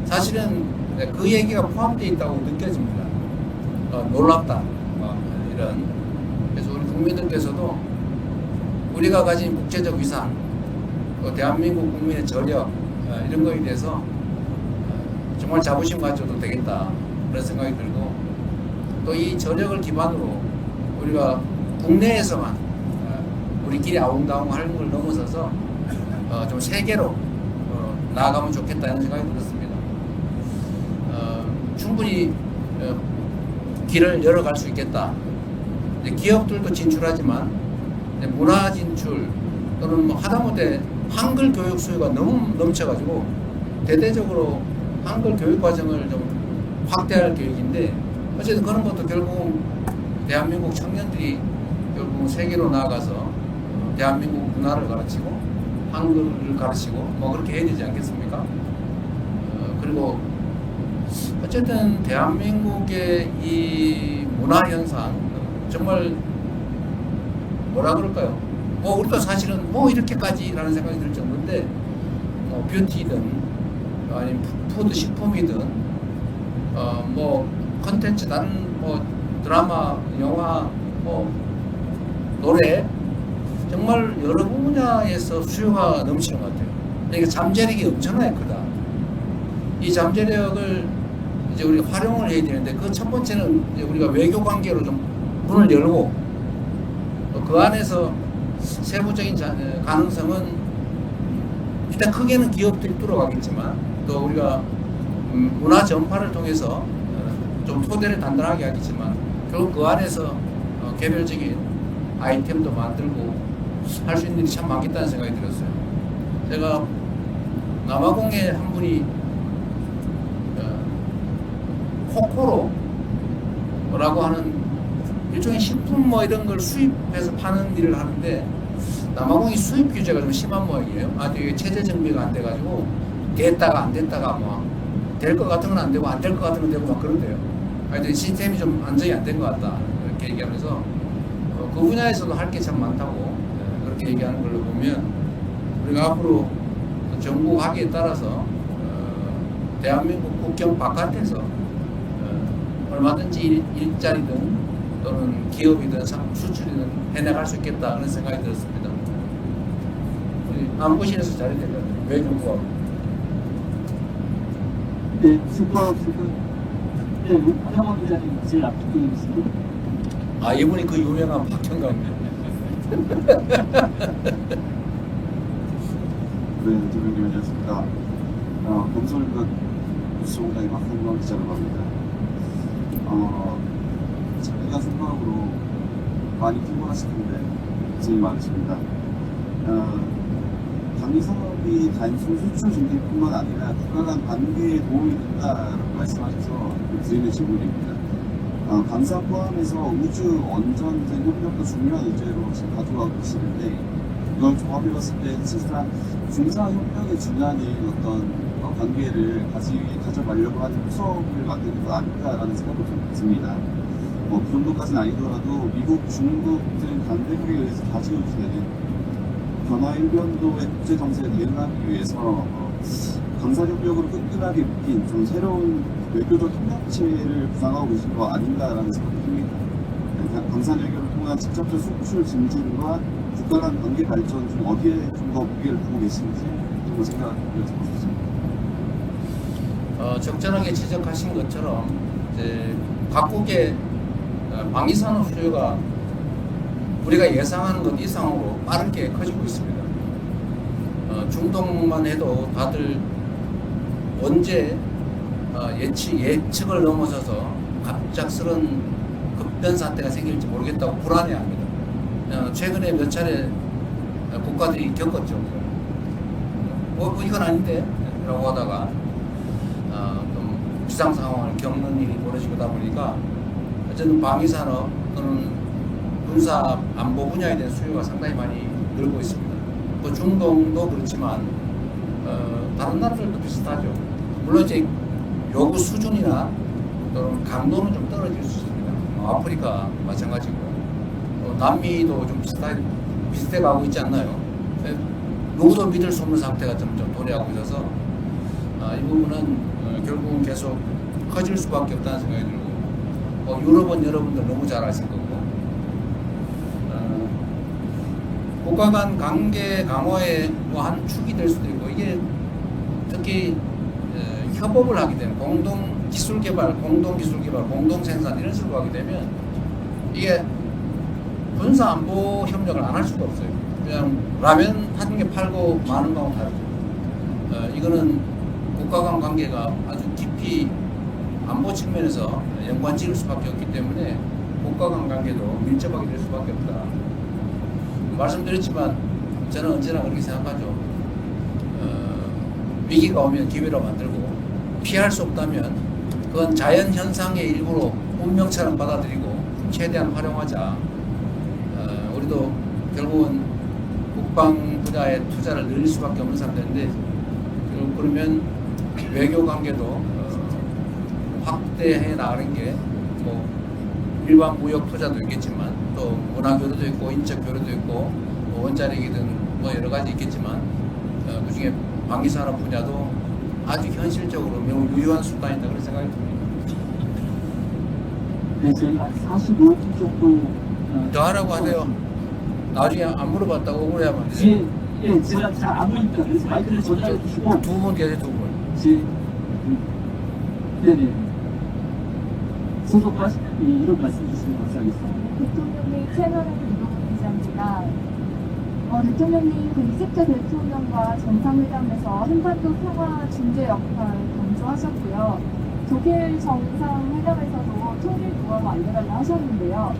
사실은 그 얘기가 포함되어 있다고 느껴집니다. 놀랍다. 이런. 그래서 우리 국민들께서도 우리가 가진 국제적 위상, 또 대한민국 국민의 저력 이런 거에 대해서 정말 자부심 가져도 되겠다 그런 생각이 들고, 또 이 저력을 기반으로 우리가 국내에서만 우리끼리 아웅다웅하는 걸 넘어서서 좀 세계로 나아가면 좋겠다는 생각이 들었습니다. 충분히 길을 열어갈 수 있겠다. 이제 기업들도 진출하지만 이제 문화 진출 또는 뭐 하다못해 한글 교육 수요가 너무 넘쳐가지고 대대적으로 한글 교육 과정을 좀 확대할 계획인데, 어쨌든 그런 것도 결국 대한민국 청년들이 결국 세계로 나아가서 대한민국 문화를 가르치고 한글을 가르치고 뭐 그렇게 해야 되지 않겠습니까? 그리고 어쨌든 대한민국의 이 문화 현상 정말 뭐라 그럴까요? 뭐 우리도 사실은 뭐 이렇게까지라는 생각이 들 정도인데, 뭐 뷰티든 아니면 푸드 식품이든 뭐 컨텐츠 다른 뭐 드라마, 영화, 뭐 노래 정말 여러 분야에서 수요가 넘치는 것 같아요. 그러니까 잠재력이 엄청나게 크다. 이 잠재력을 이제 우리 활용을 해야 되는데, 그 첫 번째는 이제 우리가 외교 관계로 좀 문을 열고, 그 안에서 세부적인 가능성은 일단 크게는 기업들이 뚫어가겠지만, 또 우리가 문화 전파를 통해서 좀 토대를 단단하게 하겠지만, 결국 그 안에서 개별적인 아이템도 만들고 할 수 있는 일이 참 많겠다는 생각이 들었어요. 제가 남아공에 한 분이 코코로라고 하는 일종의 식품 뭐 이런 걸 수입해서 파는 일을 하는데, 남아공이 수입 규제가 좀 심한 모양이에요. 아직 체제 정비가 안 돼가지고 됐다가 안 됐다가 뭐 될 것 같은 건 안 되고 안 될 것 같은 건 되고 막 그런데요. 하여튼 시스템이 좀 안정이 안 된 것 같다 이렇게 얘기하면서 그 분야에서도 할 게 참 많다고 그렇게 얘기하는 걸로 보면, 우리가 앞으로 정부 하기에 따라서 대한민국 국경 바깥에서 얼마든지 일자리든 또는 기업이든 수출이든 해나갈 수 있겠다 그런 생각이 들었습니다. 우리 안보실에서 잘해야 될 것 같아요. 외교부하고. 네, 네, 박형원 기자님 제일 앞두고 있습니다. 아, 이분이 그 유명한 박형광님. 네, 대표님 안녕하십니까. 검설급 뉴스공장의 박형광 기자라고 합니다. 자기가 생각으로 많이 피곤하실 텐데 고생이 많으십니다. 방위산업이 단순 수출 증진뿐만 아니라 국가 간 관계에 도움이 된다라고 말씀하셔서 드리는 질문입니다. 방사 포함해서 우주 원전 등 협력도 중요한 의제로 지금 가져가고 계시는데, 이걸 종합해봤을 때 사실상 군사 협력에 준하는 어떤 관계를 가져가려고 하는 구석을 만드는 것 아닐까라는 생각도 좀 듭니다. 그 정도까지는 아니더라도 미국, 중국 등 강대국에 의해서 좌지우지되는 변화 일변도의 국제 정세에 대응하기 위해서 강사협력으로 끈끈하게 묶인 좀 새로운 외교적 협력체를 구상하고 계신 거 아닌가라는 생각이 듭니다. 강사외교를 통한 직접적 수출 증진과 국가 간 관계 발전 중 어디에 좀 더 무게를 두고 계신지 좀 생각을 듣고 싶습니다. 적절하게 지적하신 것처럼 이제 각국의 방위산업 수요가 우리가 예상하는 것 이상으로 빠르게 커지고 있습니다. 중동만 해도 다들 언제 예측을 넘어서서 갑작스런 급변 사태가 생길지 모르겠다고 불안해합니다. 최근에 몇 차례 국가들이 겪었죠. 이건 아닌데 라고 하다가 좀 비상 상황을 겪는 일이 벌어지다 보니까 어쨌든 방위산업 또는 군사 안보 분야에 대한 수요가 상당히 많이 늘고 있습니다. 또 중동도 그렇지만 다른 나라들도 비슷하죠. 물론 이제 요구 수준이나 또는 강도는 좀 떨어질 수 있습니다. 아프리카 마찬가지고, 남미도 좀 비슷해 가고 있지 않나요? 누구도 믿을 수 없는 상태가 점점 도래하고 있어서 이 부분은 결국은 계속 커질 수밖에 없다는 생각이 들고, 유럽은 여러분들 너무 잘 아실 거고, 국가 간 관계 강화의 뭐 한 축이 될 수도 있고, 이게 특히 협업을 하게 되면 공동 기술 개발, 공동 생산 이런 식으로 하게 되면 이게 군사 안보 협력을 안 할 수가 없어요. 그냥 라면 한 개 팔고 마는 거하고 다르죠. 이거는 국가 간 관계가 아주 깊이 안보 측면에서 연관 지을 수밖에 없기 때문에 국가 간 관계도 밀접하게 될 수밖에 없다. 말씀드렸지만 저는 언제나 그렇게 생각하죠. 위기가 오면 기회로 만들고, 피할 수 없다면 그건 자연 현상의 일부로 운명처럼 받아들이고 최대한 활용하자. 우리도 결국은 국방 분야에 투자를 늘릴 수밖에 없는 상태인데, 그러면 외교 관계도 확대해 나가는 게 뭐 일반 무역 투자도 있겠지만 또 문화 교류도 있고 인적 교류도 있고 뭐 원자력이든 뭐 여러 가지 있겠지만 그중에 방위 산업 분야도 아주 현실적으로 매우 유효한 수단이다 그런 생각이 듭니다. 네, 저희가 45분 정도 더 하라고 하세요. 나중에 안 물어봤다고 억울해하면 안 돼요. 예, 제가 잘 안 보니까 그래서 마이크를 전달해 주시고 두 분 계세요, 두 분. 네네. 소속하신 이런 말씀 주시면 감사하겠습니다. 대통령님 채널의 이동훈 기자입니다. 대통령님 그 이집트 대통령과 정상회담에서 한반도 평화 중재 역할 강조하셨고요. 독일 정상회담에서도 통일 구호를 알려달라 하셨는데요.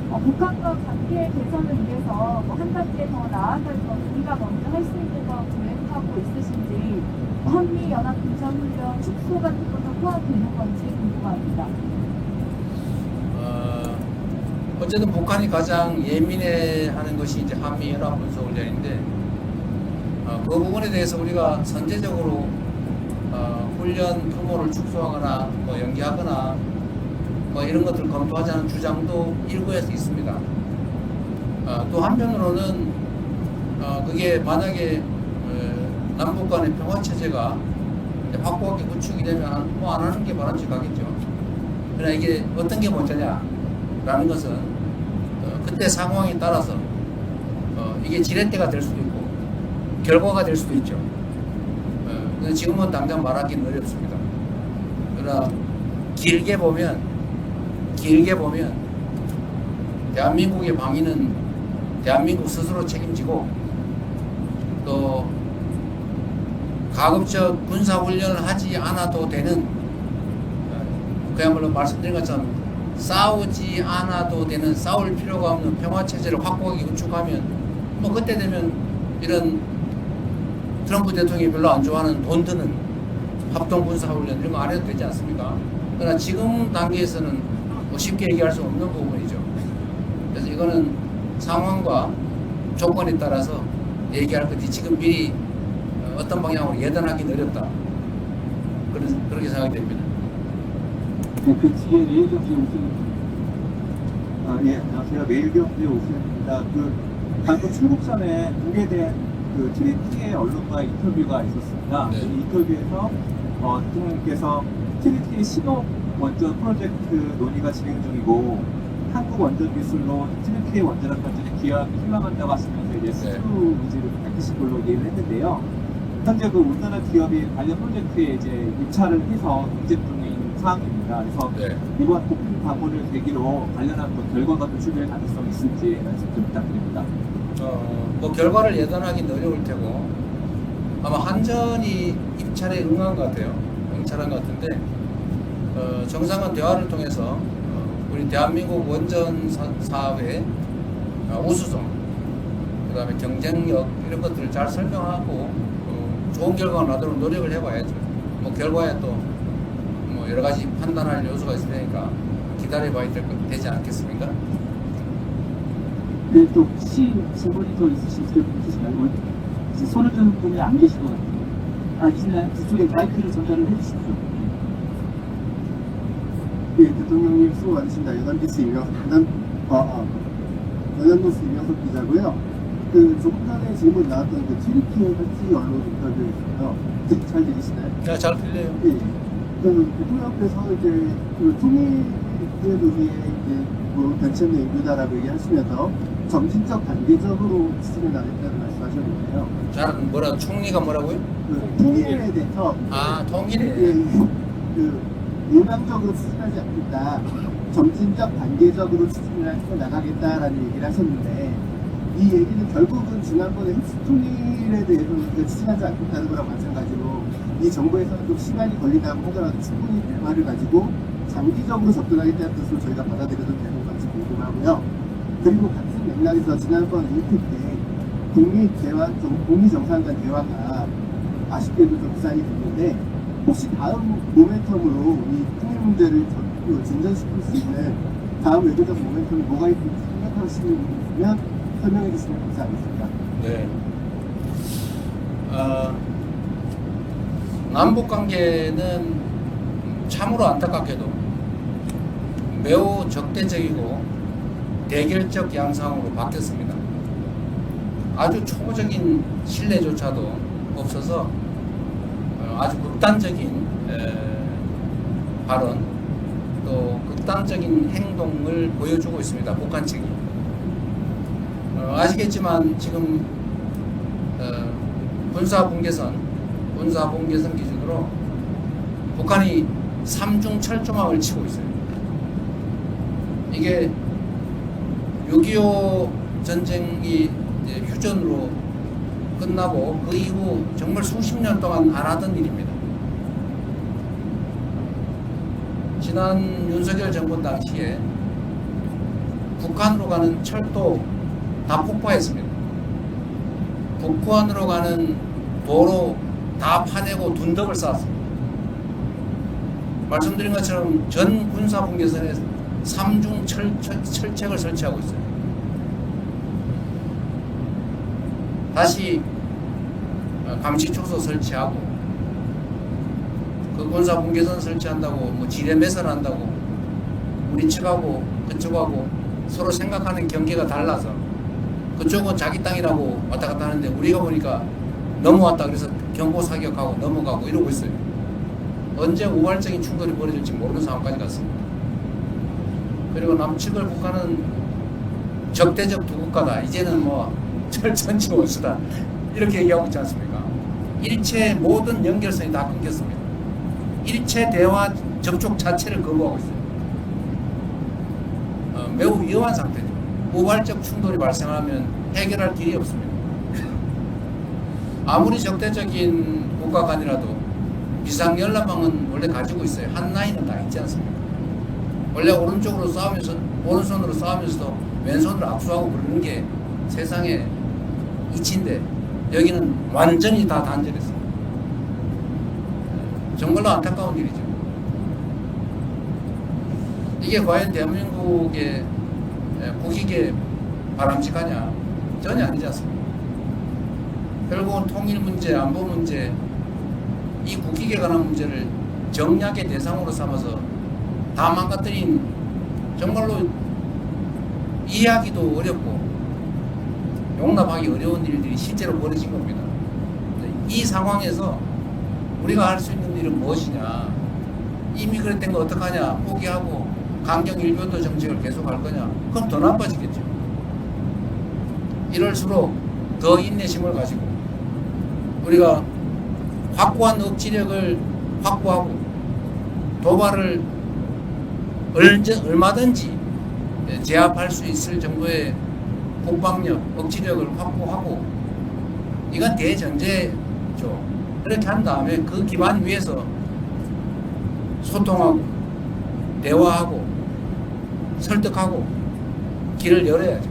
북한과 관계 개선을 위해서 한 단계 더 나아갈 것, 우리가 먼저 할 수 있는 거 계획하고 있으신지, 한미 연합 군사훈련 축소 같은 것도 포함되는 건지 궁금합니다. 어쨌든 북한이 가장 예민해하는 것이 이제 한미 연합 군사 훈련인데, 그 부분에 대해서 우리가 선제적으로 훈련 규모를 축소하거나 뭐 연기하거나 뭐 이런 것들을 검토하자는 주장도 일부에서 있습니다. 또 한편으로는 그게 만약에 남북 간의 평화 체제가 확고하게 구축이 되면 뭐 안 하는 게 바람직하겠죠. 그러나 이게 어떤 게 먼저냐라는 것은 그때 상황에 따라서 이게 지렛대가 될 수도 있고 결과가 될 수도 있죠. 근데 지금은 당장 말하기는 어렵습니다. 그러나 길게 보면 대한민국의 방위는 대한민국 스스로 책임지고, 또 가급적 군사훈련을 하지 않아도 되는, 그야말로 말씀드린 것처럼 싸우지 않아도 되는, 싸울 필요가 없는 평화체제를 확고하게 구축하면 뭐 그때 되면 이런 트럼프 대통령이 별로 안 좋아하는 돈 드는 합동군사훈련 이런 거 안 해도 되지 않습니까? 그러나 지금 단계에서는 뭐 쉽게 얘기할 수 없는 부분이죠. 그래서 이거는 상황과 조건에 따라서 얘기할 거지 지금 미리 어떤 방향으로 예단하기는 어렵다. 그렇게 생각이 됩니다. 네, 그 뒤에 내일경제 오시는 예, 안녕하세요. 매일경제 오수현입니다. 방금 출국 전에 북에 대한 트리티의 언론과의 인터뷰가 있었습니다. 네. 이 인터뷰에서 대통령께서 트리티의 신호 원전 프로젝트 논의가 진행 중이고 한국 원전 기술로 트리티의 원자력 발전에 기여하기 희망한다고 하시면서 이제 수주 의지를 밝히신 걸로 이해를 했는데요. 현재 그 우리나라 기업이 관련 프로젝트에 이제 입찰을 해서 경쟁 중인 상황입니다. 그래서 네. 이번 국빈 방문을 계기로 관련한 결과가 도출될 가능성이 있을지 말씀 좀 부탁드립니다. 뭐 결과를 예단하기는 어려울 테고 아마 한전이 입찰에 응한 것 같아요. 응찰한 것 같은데 정상은 대화를 통해서 우리 대한민국 원전 사업의 우수성, 그 다음에 경쟁력 이런 것들을 잘 설명하고 좋은 결과가 나도록 노력을 해봐야죠. 뭐 결과에 또 뭐 여러 가지 판단할 요소가 있으니까 기다려봐야 되지 않겠습니까? 네, 또 혹시 질문이 더 있으실 때 있으시나요? 이제 손을 드는 분이 안 계신 것 같아요. 있나요? 그쪽에 마이크를 전달을 해주십시오. 네, 대통령님 수고 많으십니다. 연합뉴스 이명석 기자고요. 조금 전에 질문 나왔던 트리티의 현지 언론 인터뷰였어요. 잘 들리시나요? 잘 들려요. 예. 대통령께서 통일의 논의에 변천의 인류다라고 얘기하시면서 점진적 단계적으로 추진해 나가겠다는 말씀하셨는데요. 잘은 뭐라 총리가 뭐라고요? 그 통일에 대해서 아 예, 통일에. 그 일방적으로 추진하지 않겠다. 점진적 단계적으로 추진을 해 나가겠다라는 얘기를 하셨는데 이 얘기는 결국은 지난번에 흡수 통일에 대해서 우리가 추진하지 않겠다는 거랑 마찬가지로 이 정부에서는 좀 시간이 걸린다고 하더라도 충분히 대화를 가지고 장기적으로 접근하겠다는 뜻으로 저희가 받아들여도 되는 건지 궁금하고요. 그리고 같은 맥락에서 지난번 이렇게 때 북미 정상간 대화가 아쉽게도 좀 부산이 됐는데 혹시 다음 모멘텀으로 이 통일 문제를 진전시킬 수 있는 다음 외교적 모멘텀이 뭐가 있을지 생각하시는 분이 있으면 설명해 주시면 감사하겠습니다. 네. 남북 관계는 참으로 안타깝게도 매우 적대적이고 대결적 양상으로 바뀌었습니다. 아주 초보적인 신뢰조차도 없어서 아주 극단적인 발언 또 극단적인 행동을 보여주고 있습니다. 북한 측이. 아시겠지만 지금 군사분계선 기준으로 북한이 3중 철조망을 치고 있어요. 이게 6.25 전쟁이 이제 휴전으로 끝나고 그 이후 정말 수십 년 동안 안 하던 일입니다. 지난 윤석열 정권 당시에 북한으로 가는 철도 다 폭파했습니다. 북한으로 가는 도로 다 파내고 둔덕을 쌓았습니다. 말씀드린 것처럼 전 군사분계선에 3중 철책을 설치하고 있어요. 다시 감시초소 설치하고 그 군사분계선 설치한다고 뭐 지뢰 매설한다고 우리 측하고 그쪽하고 서로 생각하는 경계가 달라서 그쪽은 자기 땅이라고 왔다 갔다 하는데 우리가 보니까 넘어왔다 그래서 경고 사격하고 넘어가고 이러고 있어요. 언제 우발적인 충돌이 벌어질지 모르는 상황까지 갔습니다. 그리고 남측을 북한은 적대적 두 국가다. 이제는 뭐 철천지 원수다. 이렇게 얘기하고 있지 않습니까? 일체 모든 연결선이 다 끊겼습니다. 일체 대화 접촉 자체를 거부하고 있어요. 매우 위험한 상태죠. 우발적 충돌이 발생하면 해결할 길이 없습니다. 아무리 적대적인 국가 간이라도 비상연락망은 원래 가지고 있어요. 한 라인은 다 있지 않습니까? 원래 오른손으로 싸우면서도 왼손으로 압수하고 그러는 게 세상의 이치인데 여기는 완전히 다 단절했어요. 정말로 안타까운 일이죠. 이게 과연 대한민국의 국익에 바람직하냐? 전혀 아니지 않습니까? 결국은 통일 문제, 안보 문제, 이 국익에 관한 문제를 정략의 대상으로 삼아서 다 망가뜨린 정말로 이해하기도 어렵고 용납하기 어려운 일들이 실제로 벌어진 겁니다. 이 상황에서 우리가 할 수 있는 일은 무엇이냐? 이미 그랬던 거 어떡하냐? 포기하고 강경 일변도 정책을 계속할 거냐? 그럼 더 나빠지겠죠. 이럴수록 더 인내심을 가지고 우리가 확고한 억지력을 확보하고 도발을 얼마든지 제압할 수 있을 정도의 국방력, 억지력을 확보하고 이건 대전제죠. 그렇게 한 다음에 그 기반 위에서 소통하고 대화하고 설득하고 길을 열어야죠.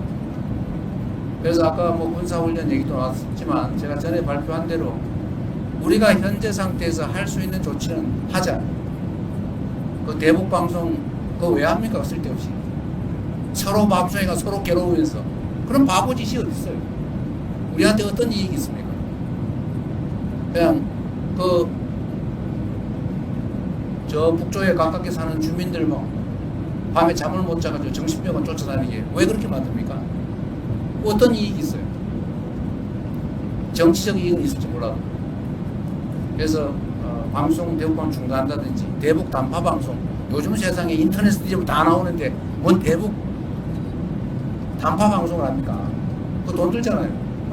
그래서 아까 뭐 군사훈련 얘기도 나왔지만 제가 전에 발표한 대로 우리가 현재 상태에서 할 수 있는 조치는 하자. 그 대북 방송 그거 왜 합니까? 쓸데없이 서로 방송회가 서로 괴로우면서 그런 바보짓이 어디 있어요? 우리한테 어떤 이익이 있습니까? 그냥 저 북쪽에 가깝게 사는 주민들 뭐 밤에 잠을 못 자가지고 정신병원 쫓아다니게 왜 그렇게 만듭니까? 어떤 이익이 있어요? 정치적 이익은 있을지 몰라도. 그래서 방송 대북방 중단한다든지 대북 단파 방송 요즘 세상에 인터넷 스튜디오 다 나오는데 뭔 대북 단파 방송을 합니까? 그 돈 들잖아요.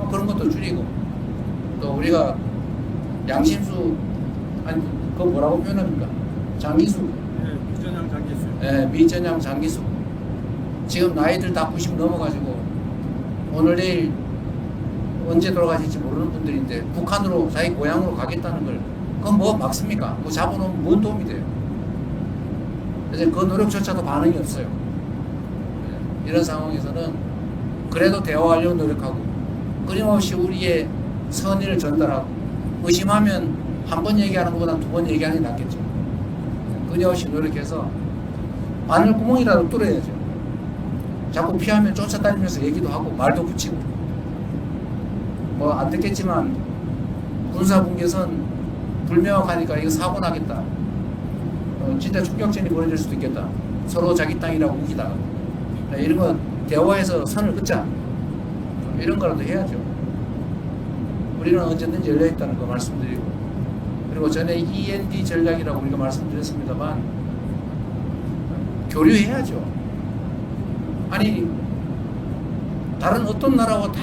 그런 것도 줄이고 또 우리가 양심수 아니 그거 뭐라고 표현합니까? 장기수. 네, 비전향 장기수. 예, 미전향 장기수. 지금 나이들 다 90 넘어가지고 오늘 내일 언제 돌아가실지 모르는 분들인데 북한으로 자기 고향으로 가겠다는 걸 그건 뭐 막습니까? 그 잡아놓으면 뭔 도움이 돼요? 그래서 그 노력조차도 반응이 없어요. 예, 이런 상황에서는 그래도 대화하려고 노력하고 끊임없이 우리의 선의를 전달하고 의심하면 한 번 얘기하는 것보다 두 번 얘기하는 게 낫겠죠. 끊임없이 노력해서 바늘구멍이라도 뚫어야죠. 자꾸 피하면 쫓아다니면서 얘기도 하고 말도 붙이고 뭐 안 듣겠지만 군사분계선 불명확하니까 이거 사고 나겠다. 진짜 총격전이 벌어질 수도 있겠다. 서로 자기 땅이라고 우기다가 이런 건 대화해서 선을 긋자. 이런 거라도 해야죠. 우리는 언제든지 열려있다는 거 말씀드리고 그리고 전에 END 전략이라고 우리가 말씀드렸습니다만 교류해야죠. 아니 다른 어떤 나라와 다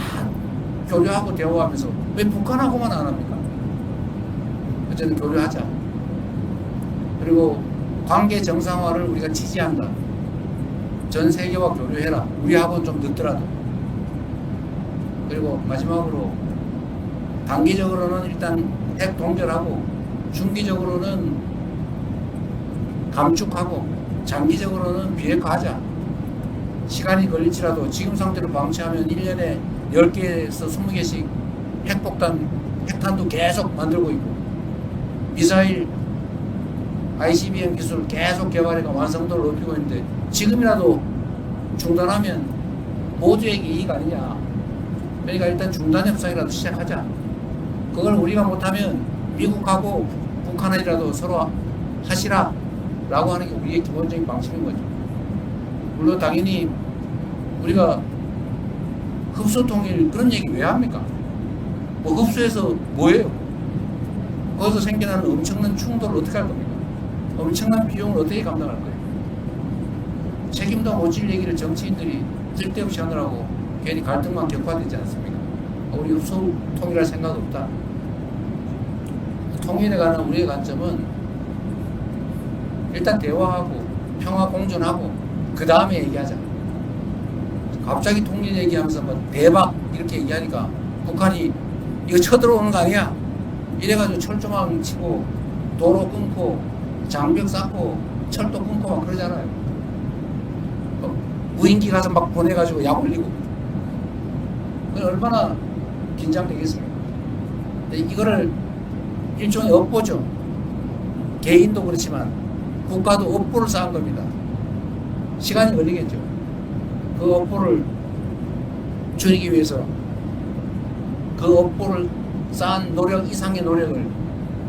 교류하고 대화하면서 왜 북한하고만 안 합니까? 어쨌든 교류하자. 그리고 관계 정상화를 우리가 지지한다. 전 세계와 교류해라. 우리하고는 좀 늦더라도. 그리고 마지막으로 단기적으로는 일단 핵 동결하고 중기적으로는 감축하고 장기적으로는 비핵화하자. 시간이 걸릴지라도 지금 상태로 방치하면 1년에 10개에서 20개씩 핵폭탄, 핵탄도 계속 만들고 있고 미사일 ICBM 기술 계속 개발해가 완성도를 높이고 있는데 지금이라도 중단하면 모두에게 이익 아니냐. 그러니까 일단 중단 협상이라도 시작하자. 그걸 우리가 못하면 미국하고 북한이라도 서로 하시라 라고 하는 게 우리의 기본적인 방침인 거죠. 물론 당연히 우리가 흡수통일 그런 얘기 왜 합니까? 뭐 흡수해서 뭐예요? 거기서 생겨나는 엄청난 충돌을 어떻게 할 겁니까? 엄청난 비용을 어떻게 감당할 거예요? 책임도 못 질 얘기를 정치인들이 쓸데없이 하느라고 괜히 갈등만 격화되지 않습니까? 우리 흡수 통일할 생각 없다. 통일에 관한 우리의 관점은 일단 대화하고 평화 공존하고 그 다음에 얘기하자. 갑자기 통일 얘기하면서 뭐 대박 이렇게 얘기하니까 북한이 이거 쳐들어오는 거 아니야? 이래가지고 철조망 치고 도로 끊고 장벽 쌓고 철도 끊고 막 그러잖아요. 무인기 가서 막 보내가지고 약 올리고 그건 얼마나 긴장되겠습니까? 근데 이거를 일종의 업보죠. 개인도 그렇지만 국가도 업보를 쌓은 겁니다. 시간이 걸리겠죠. 그 업보를 줄이기 위해서 그 업보를 쌓은 노력 이상의 노력을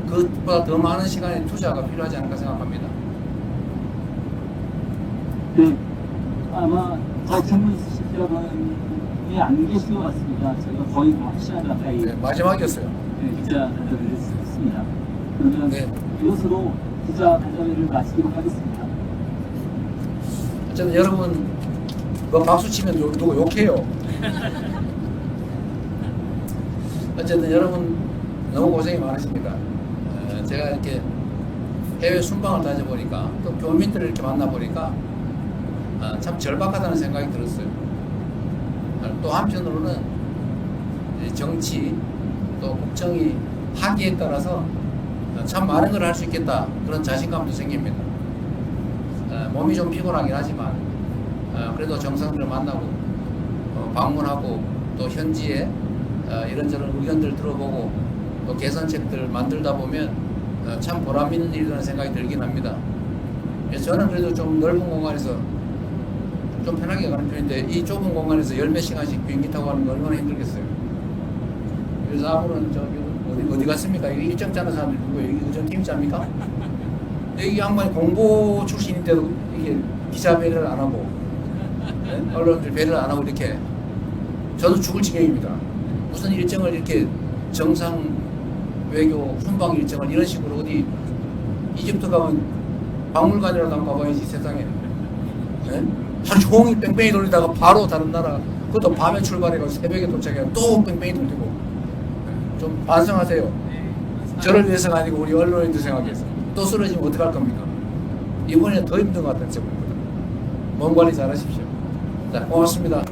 그것보다 더 많은 시간의 투자가 필요하지 않을까 생각합니다. 네, 아마 더 질문 있으신 분이 안 계신 것 같습니다. 저희가 거의 뭐 1시간 가까이 네, 마지막이었어요. 기자 간담회를 했습니다. 그러면 네. 이것으로 기자 간담회를 마치도록 하겠습니다. 어쨌든 여러분 뭐 박수 치면 누구 욕해요. 어쨌든 여러분 너무 고생이 많으십니다. 제가 이렇게 해외 순방을 다녀보니까 또 교민들을 이렇게 만나보니까 참 절박하다는 생각이 들었어요. 또 한편으로는 정치 또 국정이 하기에 따라서 참 많은 걸 할 수 있겠다 그런 자신감도 생깁니다. 몸이 좀 피곤하긴 하지만 그래도 정상들을 만나고 방문하고 또 현지에 이런저런 의견들 들어보고 또 개선책들 만들다 보면 참 보람 있는 일이라는 생각이 들긴 합니다. 그래서 저는 그래도 좀 넓은 공간에서 좀 편하게 가는 편인데 이 좁은 공간에서 10몇 시간씩 비행기 타고 가는 거 얼마나 힘들겠어요. 그래서 아무런 어디 갔습니까? 여기 일정 짜는 사람들이 누구예요? 여기 의전 팀장입니까? 여기 양반이 공보 출신인데도 이게 기자 배려를 안 하고 네? 언론들 배려를 안 하고 이렇게 저도 죽을 지경입니다. 무슨 일정을 이렇게 정상 외교 순방 일정을 이런 식으로 어디 이집트 가면 박물관이라도 한번 가봐야지 세상에 네? 하루 종일 뺑뺑이 돌리다가 바로 다른 나라 그것도 밤에 출발해가지고 새벽에 도착해서 또 뺑뺑이 돌리고 좀 반성하세요. 저를 위해서가 아니고 우리 언론인들 생각해서 또 쓰러지면 어떡할 겁니까? 이번에 더 힘든 것 같은 제목입니다. 몸 관리 잘 하십시오. 자, 고맙습니다.